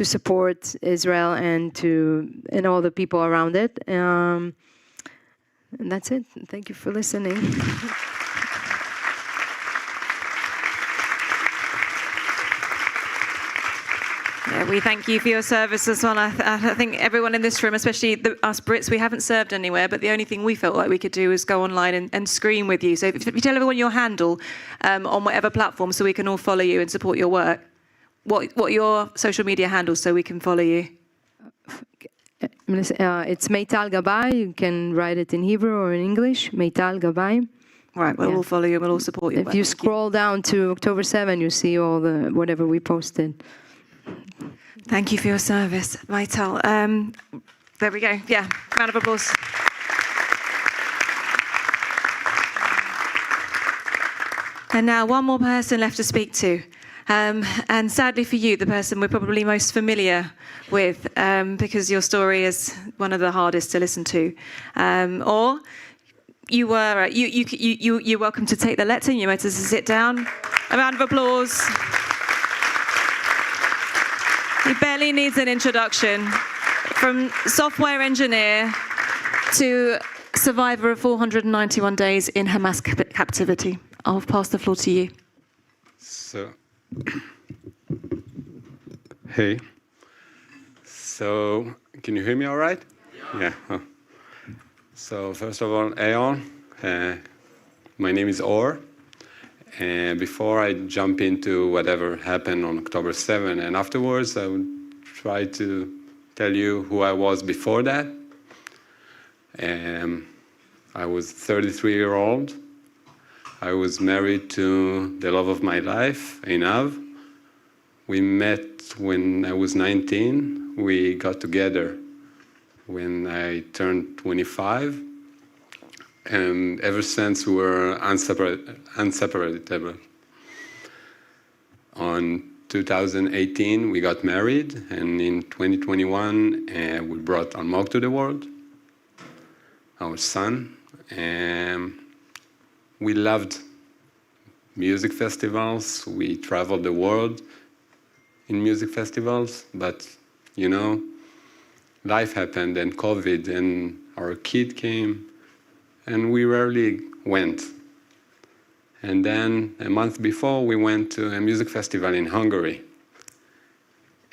Speaker 8: support Israel and all the people around it. And that's it. Thank you for listening.
Speaker 4: Yeah, we thank you for your service as well. I think everyone in this room, especially us Brits, we haven't served anywhere, but the only thing we felt like we could do is go online and scream with you. So if you tell everyone your handle on whatever platform so we can all follow you and support your work, what are your social media handles so we can follow you?
Speaker 8: It's Meital Gabay. You can write it in Hebrew or in English. Meital Gabay.
Speaker 4: Right, we'll all follow you. We'll all support you.
Speaker 8: If you scroll down to October 7, you see all the whatever we posted.
Speaker 4: Thank you for your service, Meital. There we go. Yeah, round of applause. And now one more person left to speak to. And sadly for you, the person we're probably most familiar with, because your story is one of the hardest to listen to. Or you're welcome to take the lectern. You're welcome to sit down. A round of applause. He barely needs an introduction. From software engineer to survivor of 491 days in Hamas captivity. I'll pass the floor to you.
Speaker 9: So, hey. So, can you hear me all right? Yeah. Oh. So, first of all, Aeon, my name is Or. And before I jump into whatever happened on October 7 and afterwards, I would try to tell you who I was before that. I was 33-year-old. I was married to the love of my life, Einav. We met when I was 19. We got together when I turned 25. And ever since, we were inseparable. On 2018, we got married, and in 2021, we brought Almog to the world, our son. And we loved music festivals. We traveled the world in music festivals, but, you know, life happened, and COVID, and our kid came, and we rarely went. And then a month before, we went to a music festival in Hungary.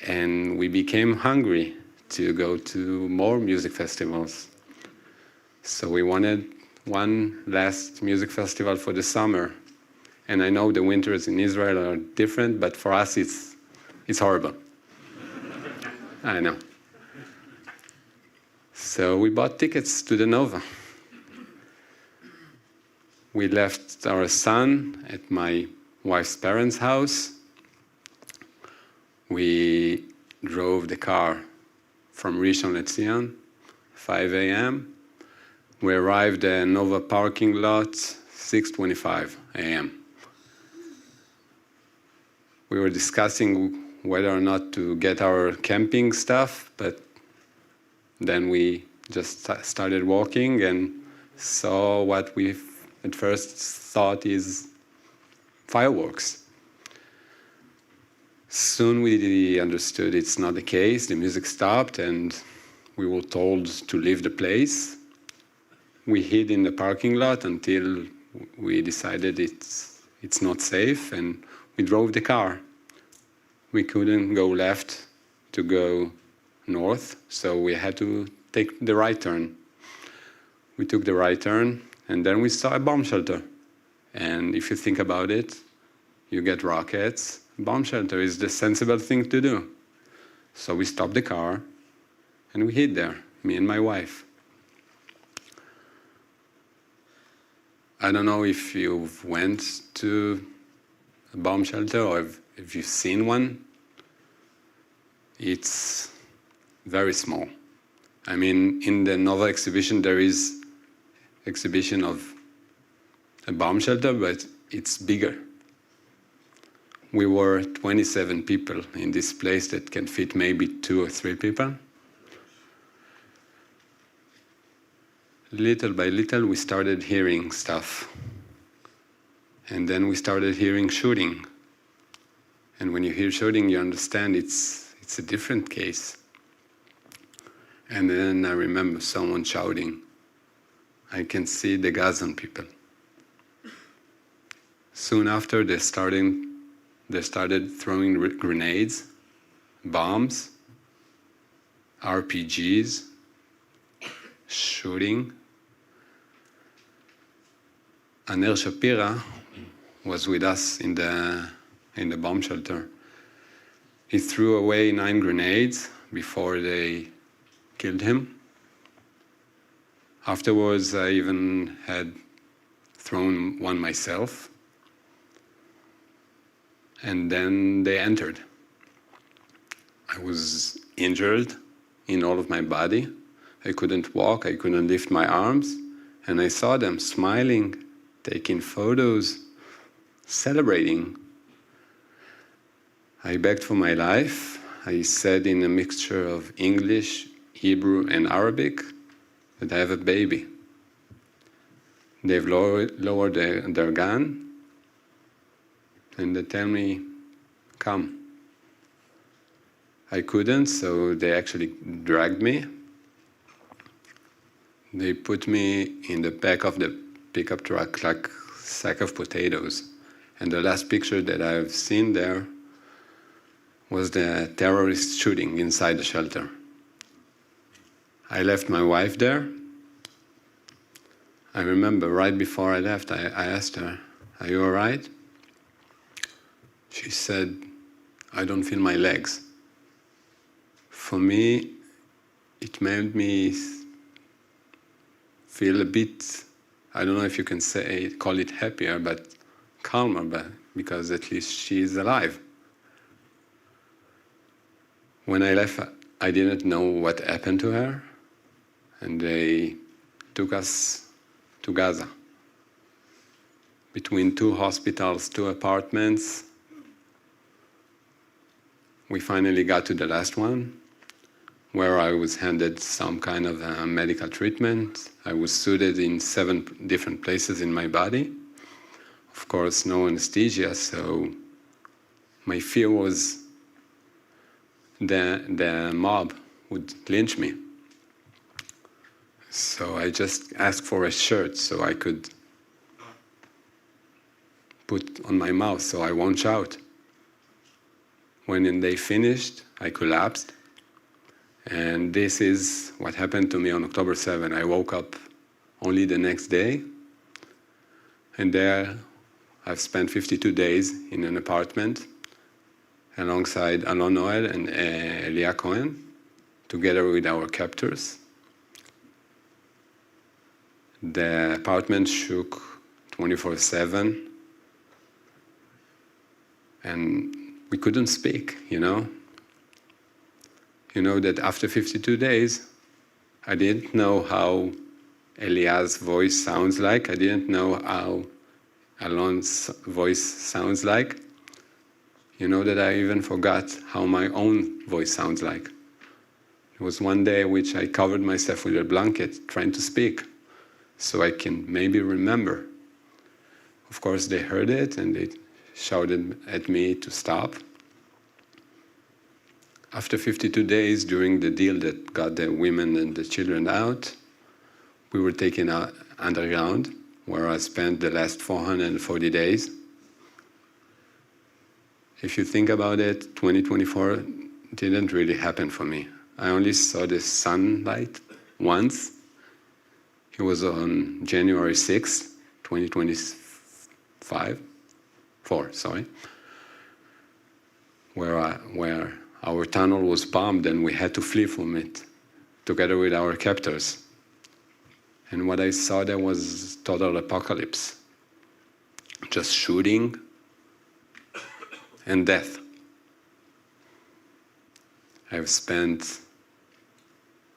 Speaker 9: And we became hungry to go to more music festivals. So we wanted one last music festival for the summer. And I know the winters in Israel are different, but for us, it's horrible. I know. So we bought tickets to the Nova. We left our son at my wife's parents' house. We drove the car from Rishon LeZion, 5 a.m. We arrived at Nova parking lot, 6:25 a.m. We were discussing whether or not to get our camping stuff, but then we just started walking and saw what we at first thought is fireworks. Soon we understood it's not the case. The music stopped and we were told to leave the place. We hid in the parking lot until we decided it's not safe, and we drove the car. We couldn't go left to go north, so we had to take the right turn. We took the right turn, and then we saw a bomb shelter. And if you think about it, you get rockets. Bomb shelter is the sensible thing to do. So we stopped the car, and we hid there, me and my wife. I don't know if you've went to a bomb shelter or if you've seen one. It's very small. I mean, in the Nova exhibition, there is exhibition of a bomb shelter, but it's bigger. We were 27 people in this place that can fit maybe 2 or 3 people. Little by little, we started hearing stuff. And then we started hearing shooting. And when you hear shooting, you understand it's a different case. And then I remember someone shouting, "I can see the Gazan people." Soon after, they started throwing grenades, bombs, RPGs, shooting. Aner Shapira was with us in the bomb shelter. He threw away 9 grenades before they killed him. Afterwards, I even had thrown one myself. And then they entered. I was injured in all of my body. I couldn't walk, I couldn't lift my arms. And I saw them smiling, taking photos, celebrating. I begged for my life. I said in a mixture of English, Hebrew, and Arabic that I have a baby. They've lowered their gun, and they tell me, come. I couldn't, so they actually dragged me. They put me in the back of the pickup truck like a sack of potatoes. And the last picture that I've seen there was the terrorist shooting inside the shelter. I left my wife there. I remember right before I left, I asked her, are you all right? She said, I don't feel my legs. For me, it made me feel a bit, I don't know if you can call it happier, but calmer, because at least she is alive. When I left, I didn't know what happened to her, and they took us to Gaza. Between 2 hospitals, 2 apartments, we finally got to the last one, where I was handed some kind of medical treatment. I was suited in 7 different places in my body. Of course, no anesthesia, so my fear was the mob would lynch me. So I just asked for a shirt so I could put on my mouth so I won't shout. When they finished, I collapsed. And this is what happened to me on October 7. I woke up only the next day. And there I've spent 52 days in an apartment alongside Alon Noel and Elia Cohen, together with our captors. The apartment shook 24/7. And we couldn't speak, you know. You know that after 52 days, I didn't know how Elia's voice sounds like. I didn't know how Alon's voice sounds like. You know that I even forgot how my own voice sounds like. It was one day which I covered myself with a blanket trying to speak so I can maybe remember. Of course, they heard it and they shouted at me to stop. After 52 days, during the deal that got the women and the children out, we were taken out underground, where I spent the last 440 days. If you think about it, 2024 didn't really happen for me. I only saw the sunlight once. It was on January 6th, 2024, where our tunnel was bombed and we had to flee from it, together with our captors. And what I saw there was total apocalypse. Just shooting and death. I've spent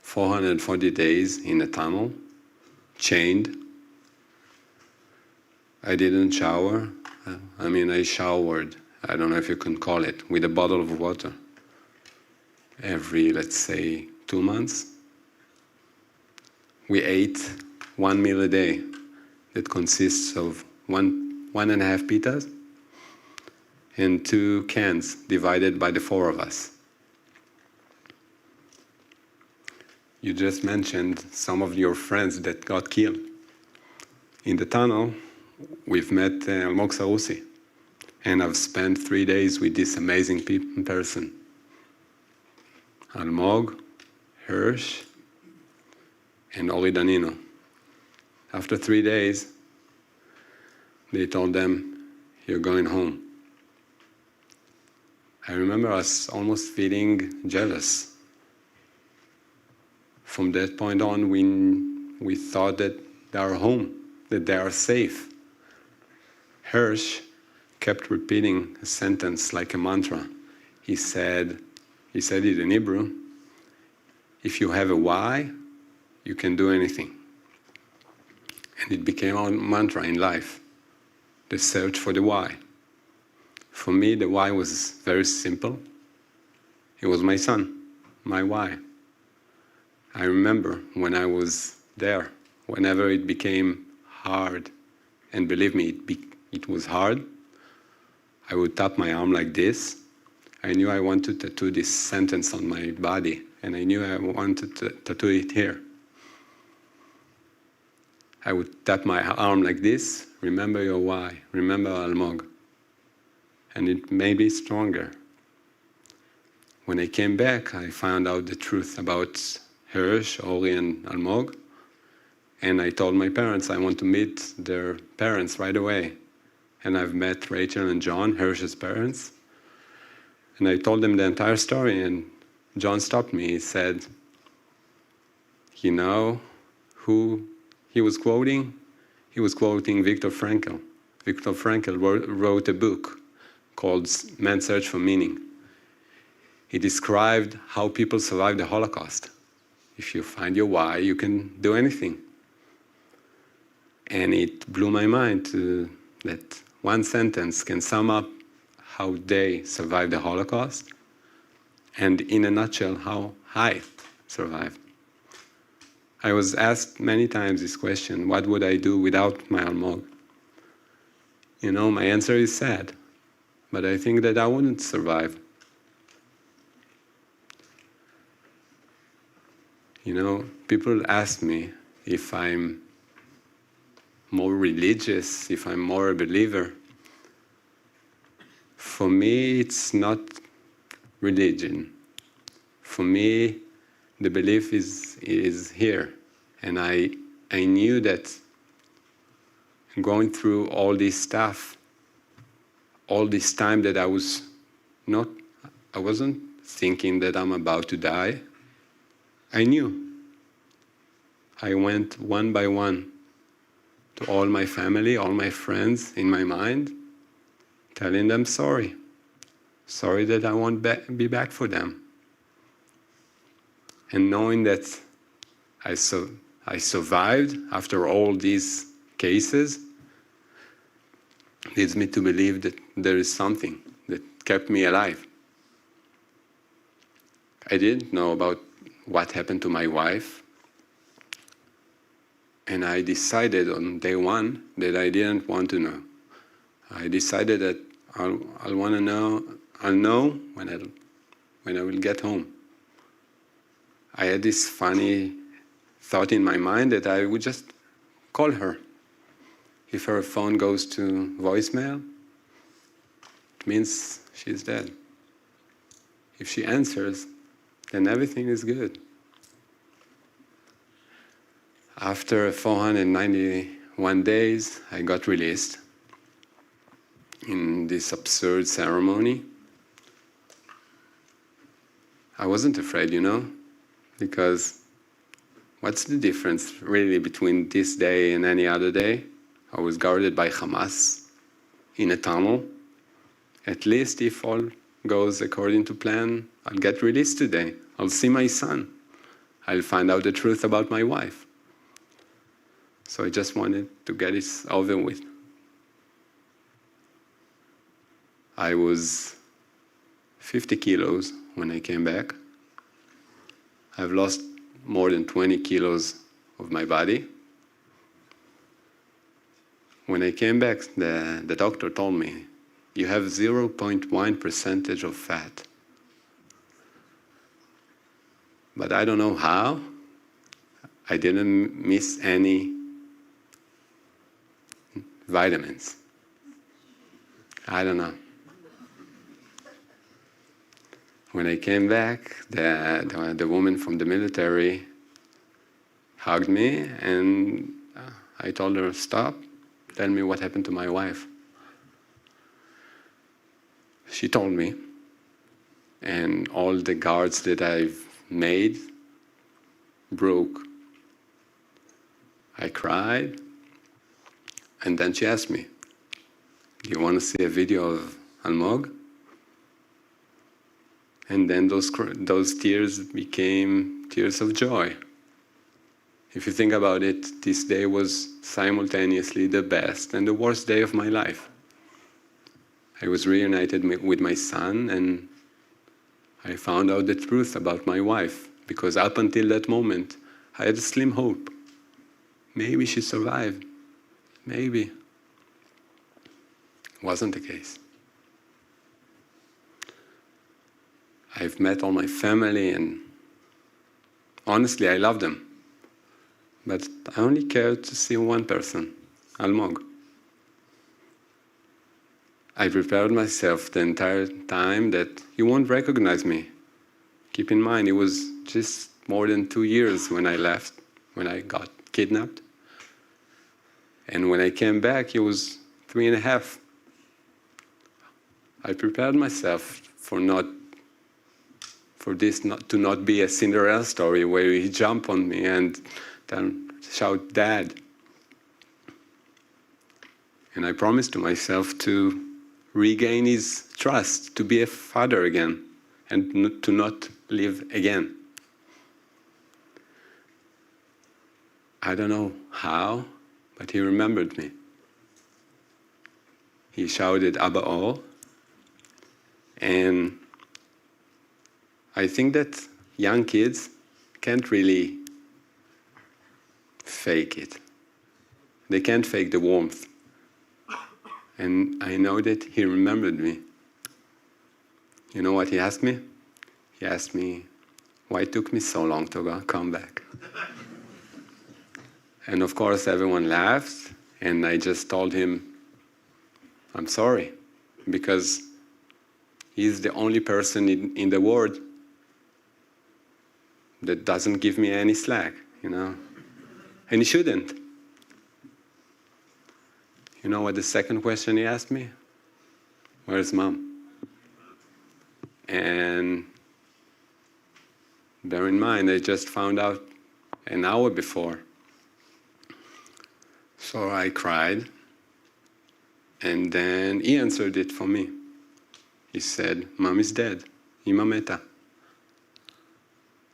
Speaker 9: 440 days in a tunnel, chained. I didn't shower. I showered, I don't know if you can call it, with a bottle of water every, let's say, 2 months. We ate 1 meal a day that consists of one and a half pitas and 2 cans divided by the 4 of us. You just mentioned some of your friends that got killed. In the tunnel, we've met Almog Sarusi, and I've spent 3 days with this amazing person. Almog, Hirsch, and Ori Danino. After 3 days, they told them, "You're going home." I remember us almost feeling jealous. From that point on, we thought that they are home, that they are safe. Hirsch kept repeating a sentence like a mantra. He said it in Hebrew, "If you have a why, you can do anything." And it became our mantra in life, the search for the why. For me, the why was very simple. It was my son, my why. I remember when I was there, whenever it became hard, and believe me, it was hard, I would tap my arm like this. I knew I wanted to tattoo this sentence on my body, and I knew I wanted to tattoo it here. I would tap my arm like this, remember your why, remember Almog. And it made me stronger. When I came back, I found out the truth about Hirsch, Ori, and Almog. And I told my parents I want to meet their parents right away. And I've met Rachel and John, Hirsch's parents. And I told them the entire story, and John stopped me. He said, "You know who he was quoting?" He was quoting Viktor Frankl. Viktor Frankl wrote a book called Man's Search for Meaning. He described how people survived the Holocaust. If you find your why, you can do anything. And it blew my mind that one sentence can sum up how they survived the Holocaust, and in a nutshell, how I survived. I was asked many times this question, what would I do without my Almog? You know, my answer is sad, but I think that I wouldn't survive. You know, people ask me if I'm more religious, if I'm more a believer. For me, it's not religion. For me, the belief is here. And I knew that going through all this stuff, all this time that I wasn't thinking that I'm about to die. I knew. I went one by one to all my family, all my friends in my mind, telling them sorry. Sorry that I won't be back for them. And knowing that I survived after all these cases leads me to believe that there is something that kept me alive. I didn't know about what happened to my wife. And I decided on day one that I didn't want to know. I decided that I'll want to know. I'll know when I will get home. I had this funny thought in my mind that I would just call her. If her phone goes to voicemail, it means she's dead. If she answers, then everything is good. After 491 days, I got released in this absurd ceremony. I wasn't afraid, you know, because what's the difference really between this day and any other day? I was guarded by Hamas in a tunnel. At least if all goes according to plan, I'll get released today. I'll see my son. I'll find out the truth about my wife. So I just wanted to get it over with. I was 50 kilos when I came back. I've lost more than 20 kilos of my body. When I came back, the doctor told me, you have 0.1% of fat. But I don't know how. I didn't miss any vitamins. I don't know. When I came back, the woman from the military hugged me, and I told her, "Stop, tell me what happened to my wife." She told me, and all the guards that I've made broke. I cried, and then she asked me, "Do you want to see a video of Almog?" And then those tears became tears of joy. If you think about it, this day was simultaneously the best and the worst day of my life. I was reunited with my son, and I found out the truth about my wife, because up until that moment, I had a slim hope. Maybe she survived. Maybe. Wasn't the case. I've met all my family, and honestly, I love them. But I only cared to see one person, Almog. I prepared myself the entire time that he won't recognize me. Keep in mind, it was just more than 2 years when I left, when I got kidnapped. And when I came back, it was 3.5. I prepared myself for this to not be a Cinderella story where he jumped on me and then shout, "Dad." And I promised to myself to regain his trust, to be a father again, and to not live again. I don't know how, but he remembered me. He shouted, "Abba O." And I think that young kids can't really fake it. They can't fake the warmth. And I know that he remembered me. You know what he asked me? He asked me, why it took me so long to come back? And of course, everyone laughed, and I just told him, I'm sorry, because he's the only person in the world that doesn't give me any slack, you know? And he shouldn't. You know what the second question he asked me? Where's Mom? And bear in mind, I just found out an hour before. So I cried, and then he answered it for me. He said, Mom is dead, Ima meta.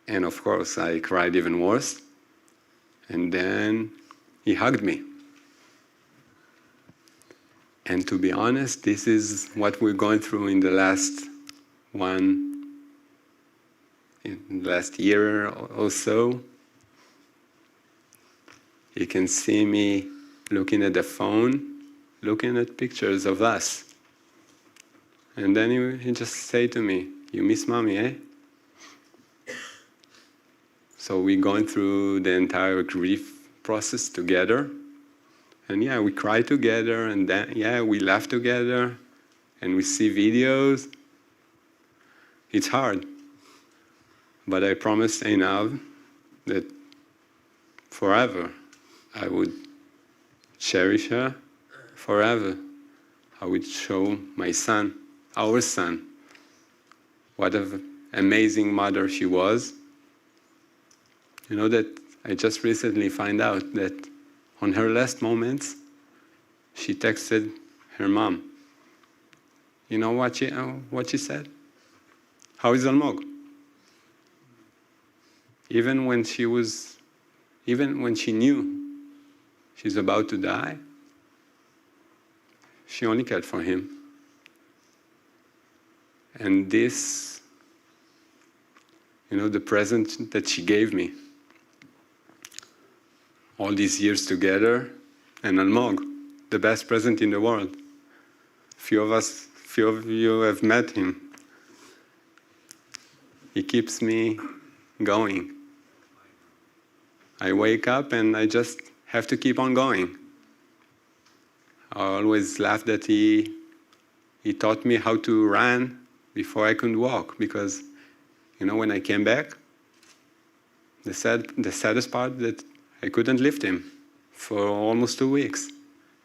Speaker 9: And of course, I cried even worse. And then he hugged me. And to be honest, this is what we're going through in the last year or so. You can see me looking at the phone, looking at pictures of us. And then he just said to me, you miss Mommy, eh? So we're going through the entire grief process together. And yeah, we cry together, and then, yeah, we laugh together, and we see videos. It's hard. But I promised Einav that forever I would cherish her, forever I would show my son, our son, what an amazing mother she was. You know that I just recently found out that on her last moments, she texted her mom. You know what she said? How is Almog? Even when she knew she's about to die, she only cared for him. And this, you know, the present that she gave me, all these years together, and Almog, the best present in the world. Few of you have met him. He keeps me going. I wake up and I just have to keep on going. I always laugh that he taught me how to run before I could walk, because, you know, when I came back, the saddest part that I couldn't lift him for almost 2 weeks.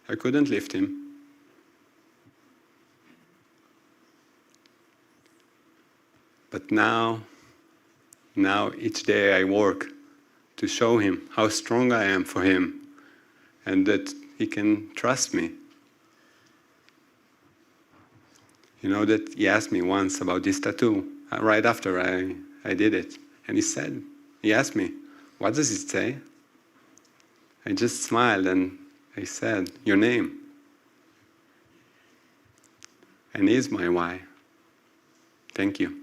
Speaker 9: I couldn't lift him. But now each day I work to show him how strong I am for him and that he can trust me. You know that he asked me once about this tattoo, right after I did it. And he asked me, what does it say? I just smiled and I said, your name. And he's my why. Thank you.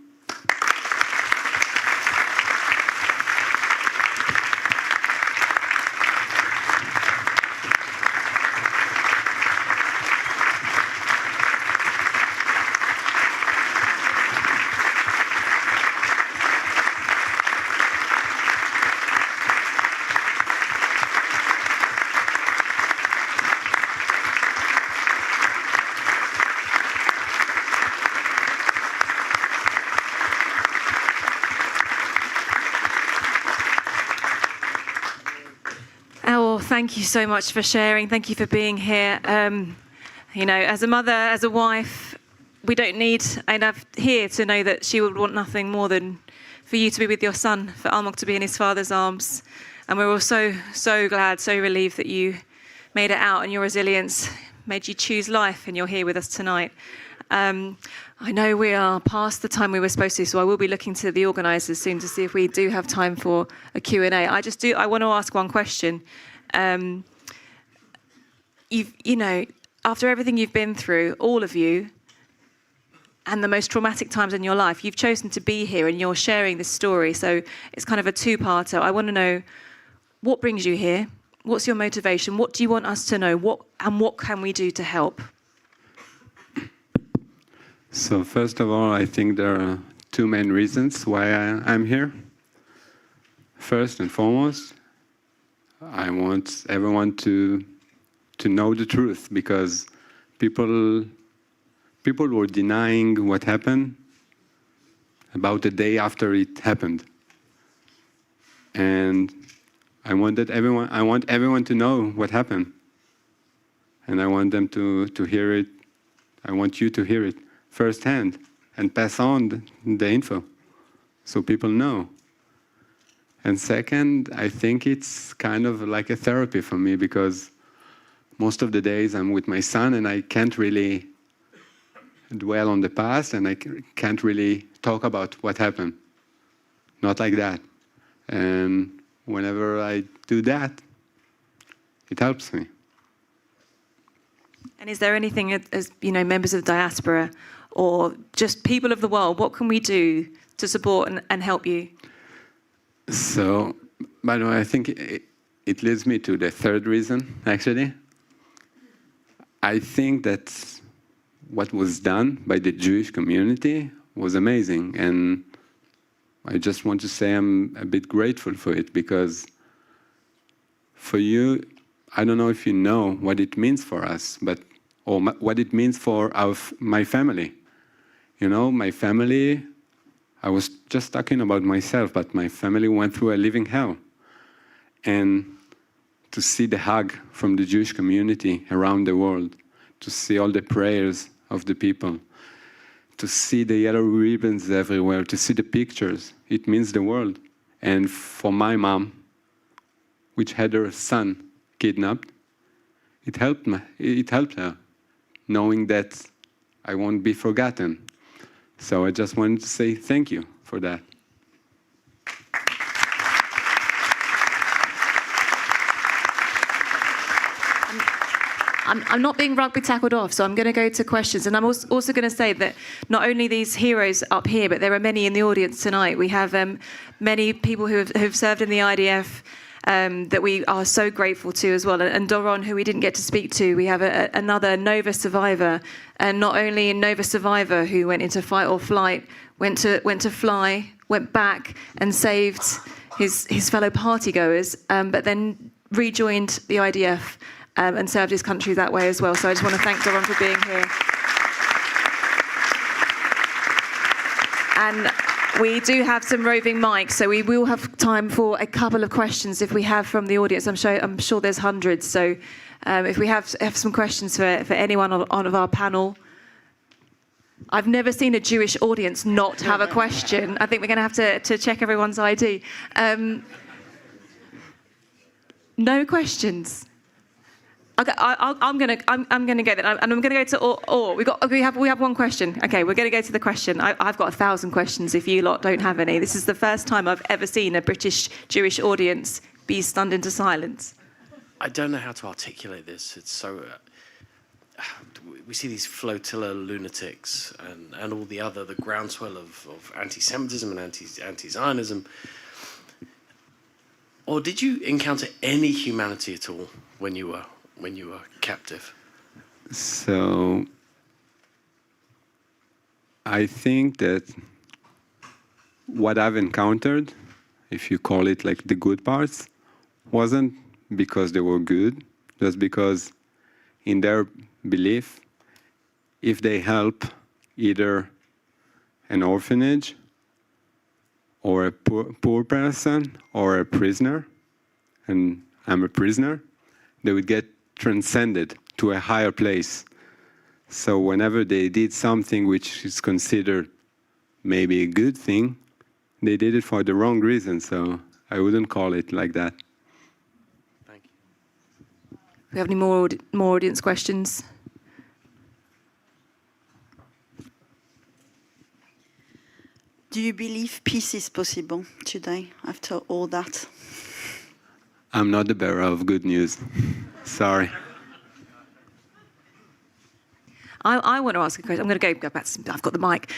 Speaker 4: Thank you so much for sharing. Thank you for being here. You know, as a mother, as a wife, we don't need enough here to know that she would want nothing more than for you to be with your son, for Almog to be in his father's arms. And we're all so glad, so relieved that you made it out and your resilience made you choose life and you're here with us tonight. I know we are past the time we were supposed to, so I will be looking to the organisers soon to see if we do have time for a Q&A. I want to ask one question. You know, after everything you've been through, all of you, and the most traumatic times in your life, you've chosen to be here and you're sharing this story. So it's kind of a two-parter. I want to know what brings you here, what's your motivation, what do you want us to know, what can we do to help?
Speaker 9: So first of all, I think there are two main reasons why I'm here. First and foremost, I want everyone to know the truth, because people were denying what happened about the day after it happened. And I want everyone to know what happened. And I want them to hear it. I want you to hear it firsthand and pass on the info so people know. And second, I think it's kind of like a therapy for me, because most of the days I'm with my son and I can't really dwell on the past and I can't really talk about what happened. Not like that. And whenever I do that, it helps me.
Speaker 4: And is there anything, as you know, members of the diaspora or just people of the world, what can we do to support and help you?
Speaker 9: So, by the way, I think it leads me to the third reason, actually. I think that what was done by the Jewish community was amazing. And I just want to say I'm a bit grateful for it, because for you, I don't know if you know what it means for us, or what it means for my family. You know, my family, I was just talking about myself, but my family went through a living hell. And to see the hug from the Jewish community around the world, to see all the prayers of the people, to see the yellow ribbons everywhere, to see the pictures, it means the world. And for my mom, which had her son kidnapped, it helped her, knowing that I won't be forgotten. So I just wanted to say thank you for that.
Speaker 4: I'm not being rugby tackled off, so I'm going to go to questions. And I'm also going to say that not only these heroes up here, but there are many in the audience tonight. We have many people who have served in the IDF that we are so grateful to as well. And Doron, who we didn't get to speak to, we have another Nova survivor. And not only a Nova survivor who went into fight or flight, went to fly, went back and saved his fellow partygoers, but then rejoined the IDF. And served his country that way as well. So I just want to thank Doron for being here. And we do have some roving mics, so we will have time for a couple of questions if we have from the audience. I'm sure there's hundreds. So if we have some questions for anyone on our panel. I've never seen a Jewish audience not have a question. I think we're going to have to check everyone's ID. No questions. Okay, I'm gonna go then, and I'm gonna go to or we have one question. Okay, we're gonna go to the question. I've got 1,000 questions if you lot don't have any. This is the first time I've ever seen a British Jewish audience be stunned into silence.
Speaker 10: I don't know how to articulate this. It's so we see these flotilla lunatics and all the groundswell of anti-Semitism and anti-Zionism. Or did you encounter any humanity at all when you were captive?
Speaker 9: So I think that what I've encountered, if you call it like the good parts, wasn't because they were good, just because in their belief, if they help either an orphanage or a poor person or a prisoner, and I'm a prisoner, they would get transcended to a higher place. So whenever they did something which is considered maybe a good thing, they did it for the wrong reason. So I wouldn't call it like that.
Speaker 10: Thank you.
Speaker 4: Do we have any more audience questions?
Speaker 11: Do you believe peace is possible today after all that?
Speaker 9: I'm not the bearer of good news. Sorry.
Speaker 4: I want to ask a question. I'm going to go back to. I've got the mic.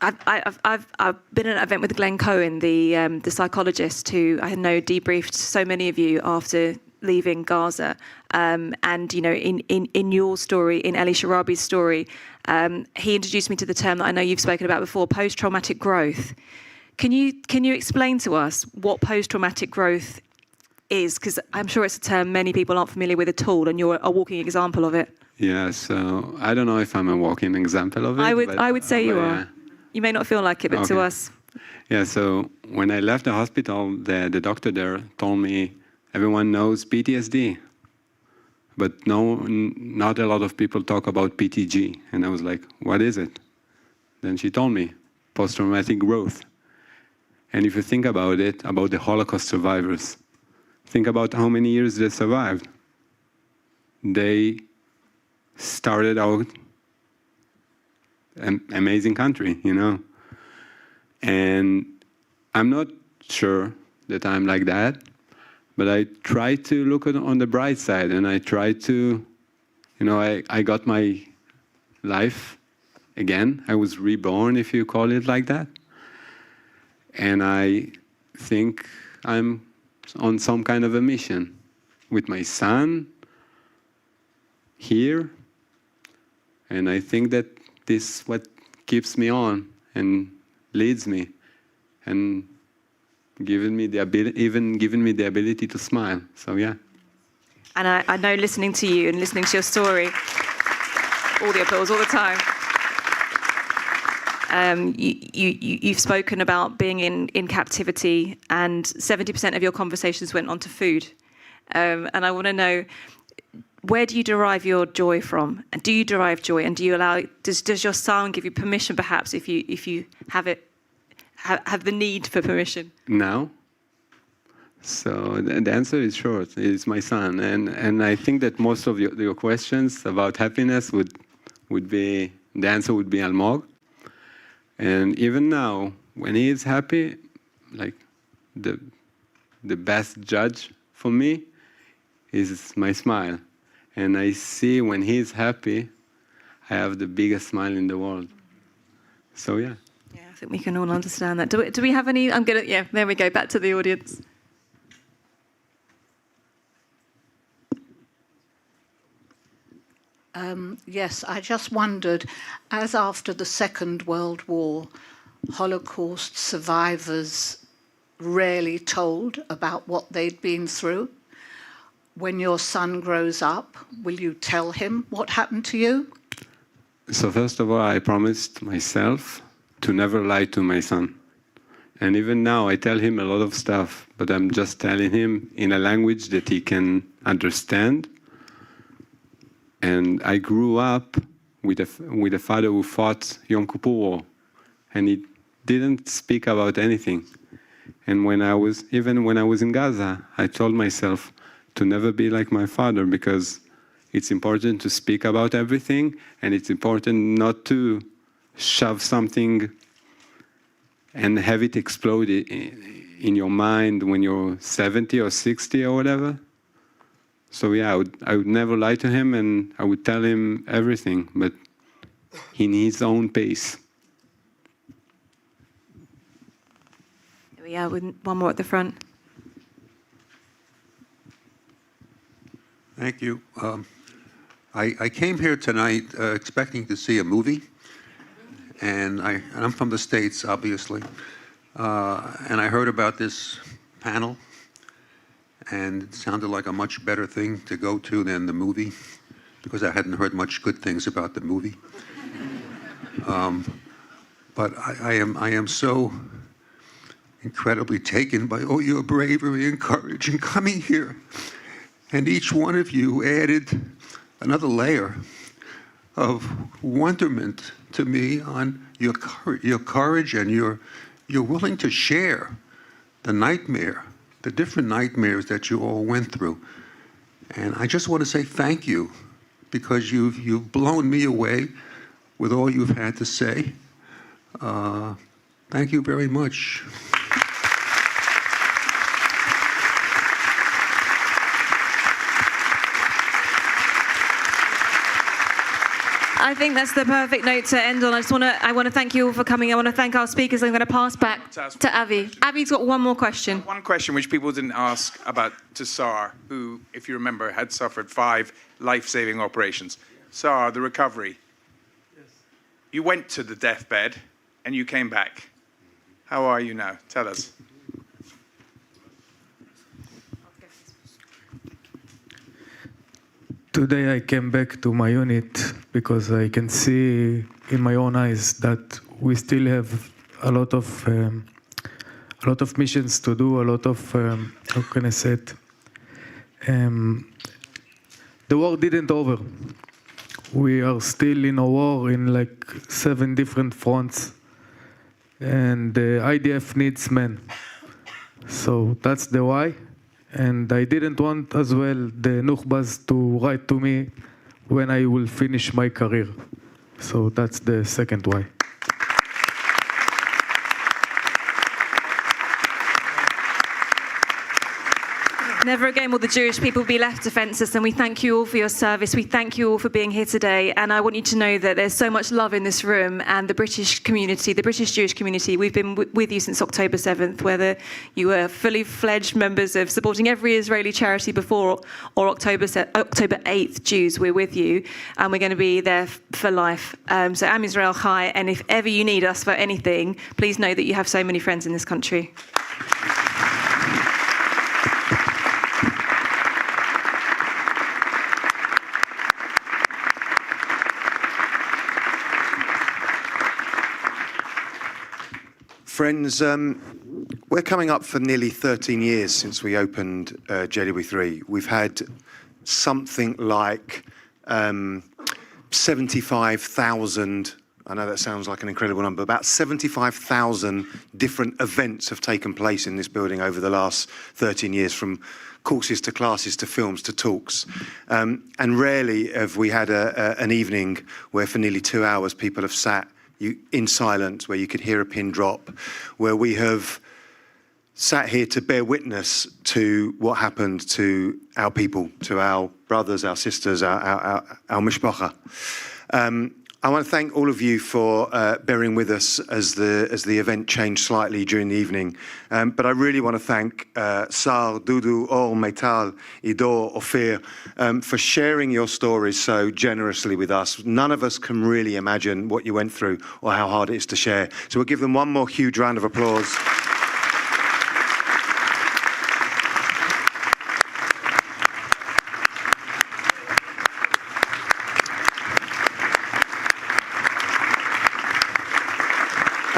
Speaker 4: I've been at an event with Glenn Cohen, the psychologist who I know debriefed so many of you after leaving Gaza. And you know, in your story, in Eli Sharabi's story, he introduced me to the term that I know you've spoken about before, post-traumatic growth. Can you explain to us what post-traumatic growth is? Because I'm sure it's a term many people aren't familiar with at all, and you're a walking example of it.
Speaker 9: Yeah, so I don't know if I'm a walking example of it.
Speaker 4: I would say you are. You may not feel like it, but to us.
Speaker 9: Yeah, so when I left the hospital, the doctor there told me everyone knows PTSD, but not a lot of people talk about PTG. And I was like, what is it? Then she told me, post-traumatic growth. And if you think about it, about the Holocaust survivors, think about how many years they survived. They started out an amazing country, you know. And I'm not sure that I'm like that, but I try to look on the bright side, and I try to, you know, I got my life again. I was reborn, if you call it like that. And I think I'm on some kind of a mission with my son here. And I think that this is what keeps me on and leads me and giving me the ability to smile. So yeah.
Speaker 4: And I know, listening to you and listening to your story, all the applause all the time. You've spoken about being in captivity, and 70% of your conversations went on to food. And I want to know, where do you derive your joy from? And do you derive joy? And do you allow? Does your son give you permission, perhaps, if you have the need for permission?
Speaker 9: No. So the answer is short. It's my son, and I think that most of your questions about happiness would be, the answer would be Almog. And even now, when he is happy, like the best judge for me is my smile. And I see when he's happy, I have the biggest smile in the world. So yeah.
Speaker 4: Yeah, I think we can all understand that. Do we have any? Yeah, there we go. Back to the audience.
Speaker 12: Yes, I just wondered, as after the Second World War, Holocaust survivors rarely told about what they'd been through. When your son grows up, will you tell him what happened to you?
Speaker 9: So first of all, I promised myself to never lie to my son. And even now, I tell him a lot of stuff, but I'm just telling him in a language that he can understand. And I grew up with a father who fought Yom Kippur War, and he didn't speak about anything. And when I was in Gaza, I told myself to never be like my father, because it's important to speak about everything, and it's important not to shove something and have it explode in your mind when you're 70 or 60 or whatever. So yeah, I would never lie to him, and I would tell him everything, but in his own pace.
Speaker 4: Yeah, with one more at the front.
Speaker 13: Thank you. I came here tonight expecting to see a movie, and I'm from the States, obviously, and I heard about this panel, and it sounded like a much better thing to go to than the movie, because I hadn't heard much good things about the movie. But I am so incredibly taken by all your bravery and courage in coming here. And each one of you added another layer of wonderment to me on your courage, and you're willing to share the different nightmares that you all went through. And I just want to say thank you, because you've blown me away with all you've had to say. Thank you very much.
Speaker 4: I think that's the perfect note to end on. I want to thank you all for coming. I want to thank our speakers. I'm going to pass back to Avi. Avi's got one more question.
Speaker 3: One question which people didn't ask about to Sar, who, if you remember, had suffered 5 life-saving operations. Sar, the recovery. Yes. You went to the deathbed and you came back. How are you now? Tell us.
Speaker 5: Today I came back to my unit because I can see in my own eyes that we still have a lot of missions to do, a lot of, how can I say it? The war didn't over. We are still in a war in like 7 different fronts, and the IDF needs men. So that's the why. And I didn't want as well the Nukhbas to write to me when I will finish my career. So that's the second why.
Speaker 4: Never again will the Jewish people be left defenseless, and we thank you all for your service. We thank you all for being here today, and I want you to know that there's so much love in this room, and the British community, the British Jewish community, we've been with you since October 7th, whether you were fully fledged members of supporting every Israeli charity before or October 8th Jews, we're with you, and we're going to be there for life. So Am Yisrael Chai, and if ever you need us for anything, please know that you have so many friends in this country.
Speaker 2: Friends, we're coming up for nearly 13 years since we opened JW3. We've had something like 75,000, I know that sounds like an incredible number, about 75,000 different events have taken place in this building over the last 13 years, from courses to classes to films to talks. And rarely have we had an evening where for nearly 2 hours people have sat in silence, where you could hear a pin drop, where we have sat here to bear witness to what happened to our people, to our brothers, our sisters, our mishpacha. I want to thank all of you for bearing with us as the event changed slightly during the evening. But I really want to thank Sar, Dudu, Or, Meital, Idor, Ophir, for sharing your stories so generously with us. None of us can really imagine what you went through or how hard it is to share. So we'll give them one more huge round of applause.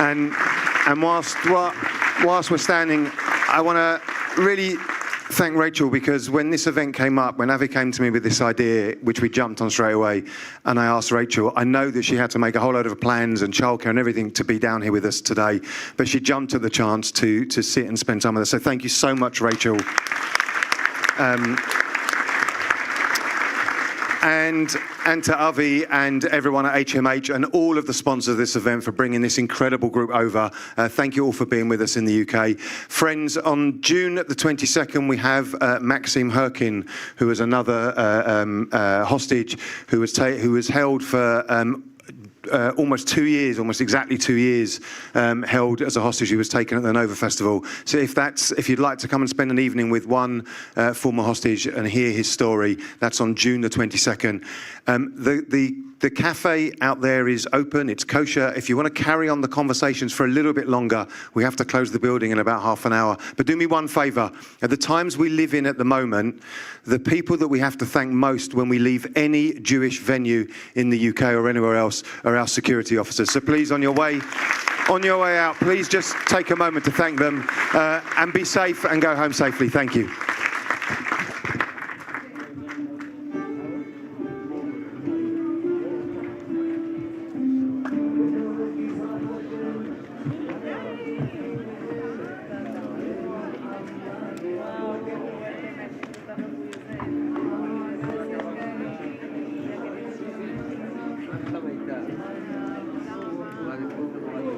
Speaker 2: And whilst we're standing, I want to really thank Rachel, because when this event came up, when Avi came to me with this idea, which we jumped on straight away, and I asked Rachel, I know that she had to make a whole load of plans and childcare and everything to be down here with us today, but she jumped at the chance to sit and spend time with us. So thank you so much, Rachel. And to Avi and everyone at HMH and all of the sponsors of this event for bringing this incredible group over. Thank you all for being with us in the UK. Friends, on June the 22nd, we have Maxim Herkin, who is another hostage who was held for almost 2 years, almost exactly 2 years, held as a hostage. He was taken at the Nova Festival. So if you'd like to come and spend an evening with one former hostage and hear his story, that's on June the 22nd. The cafe out there is open, it's kosher. If you want to carry on the conversations for a little bit longer, we have to close the building in about half an hour. But do me one favor, at the times we live in at the moment, the people that we have to thank most when we leave any Jewish venue in the UK or anywhere else are our security officers. So please, on your way out, please just take a moment to thank them and be safe and go home safely. Thank you.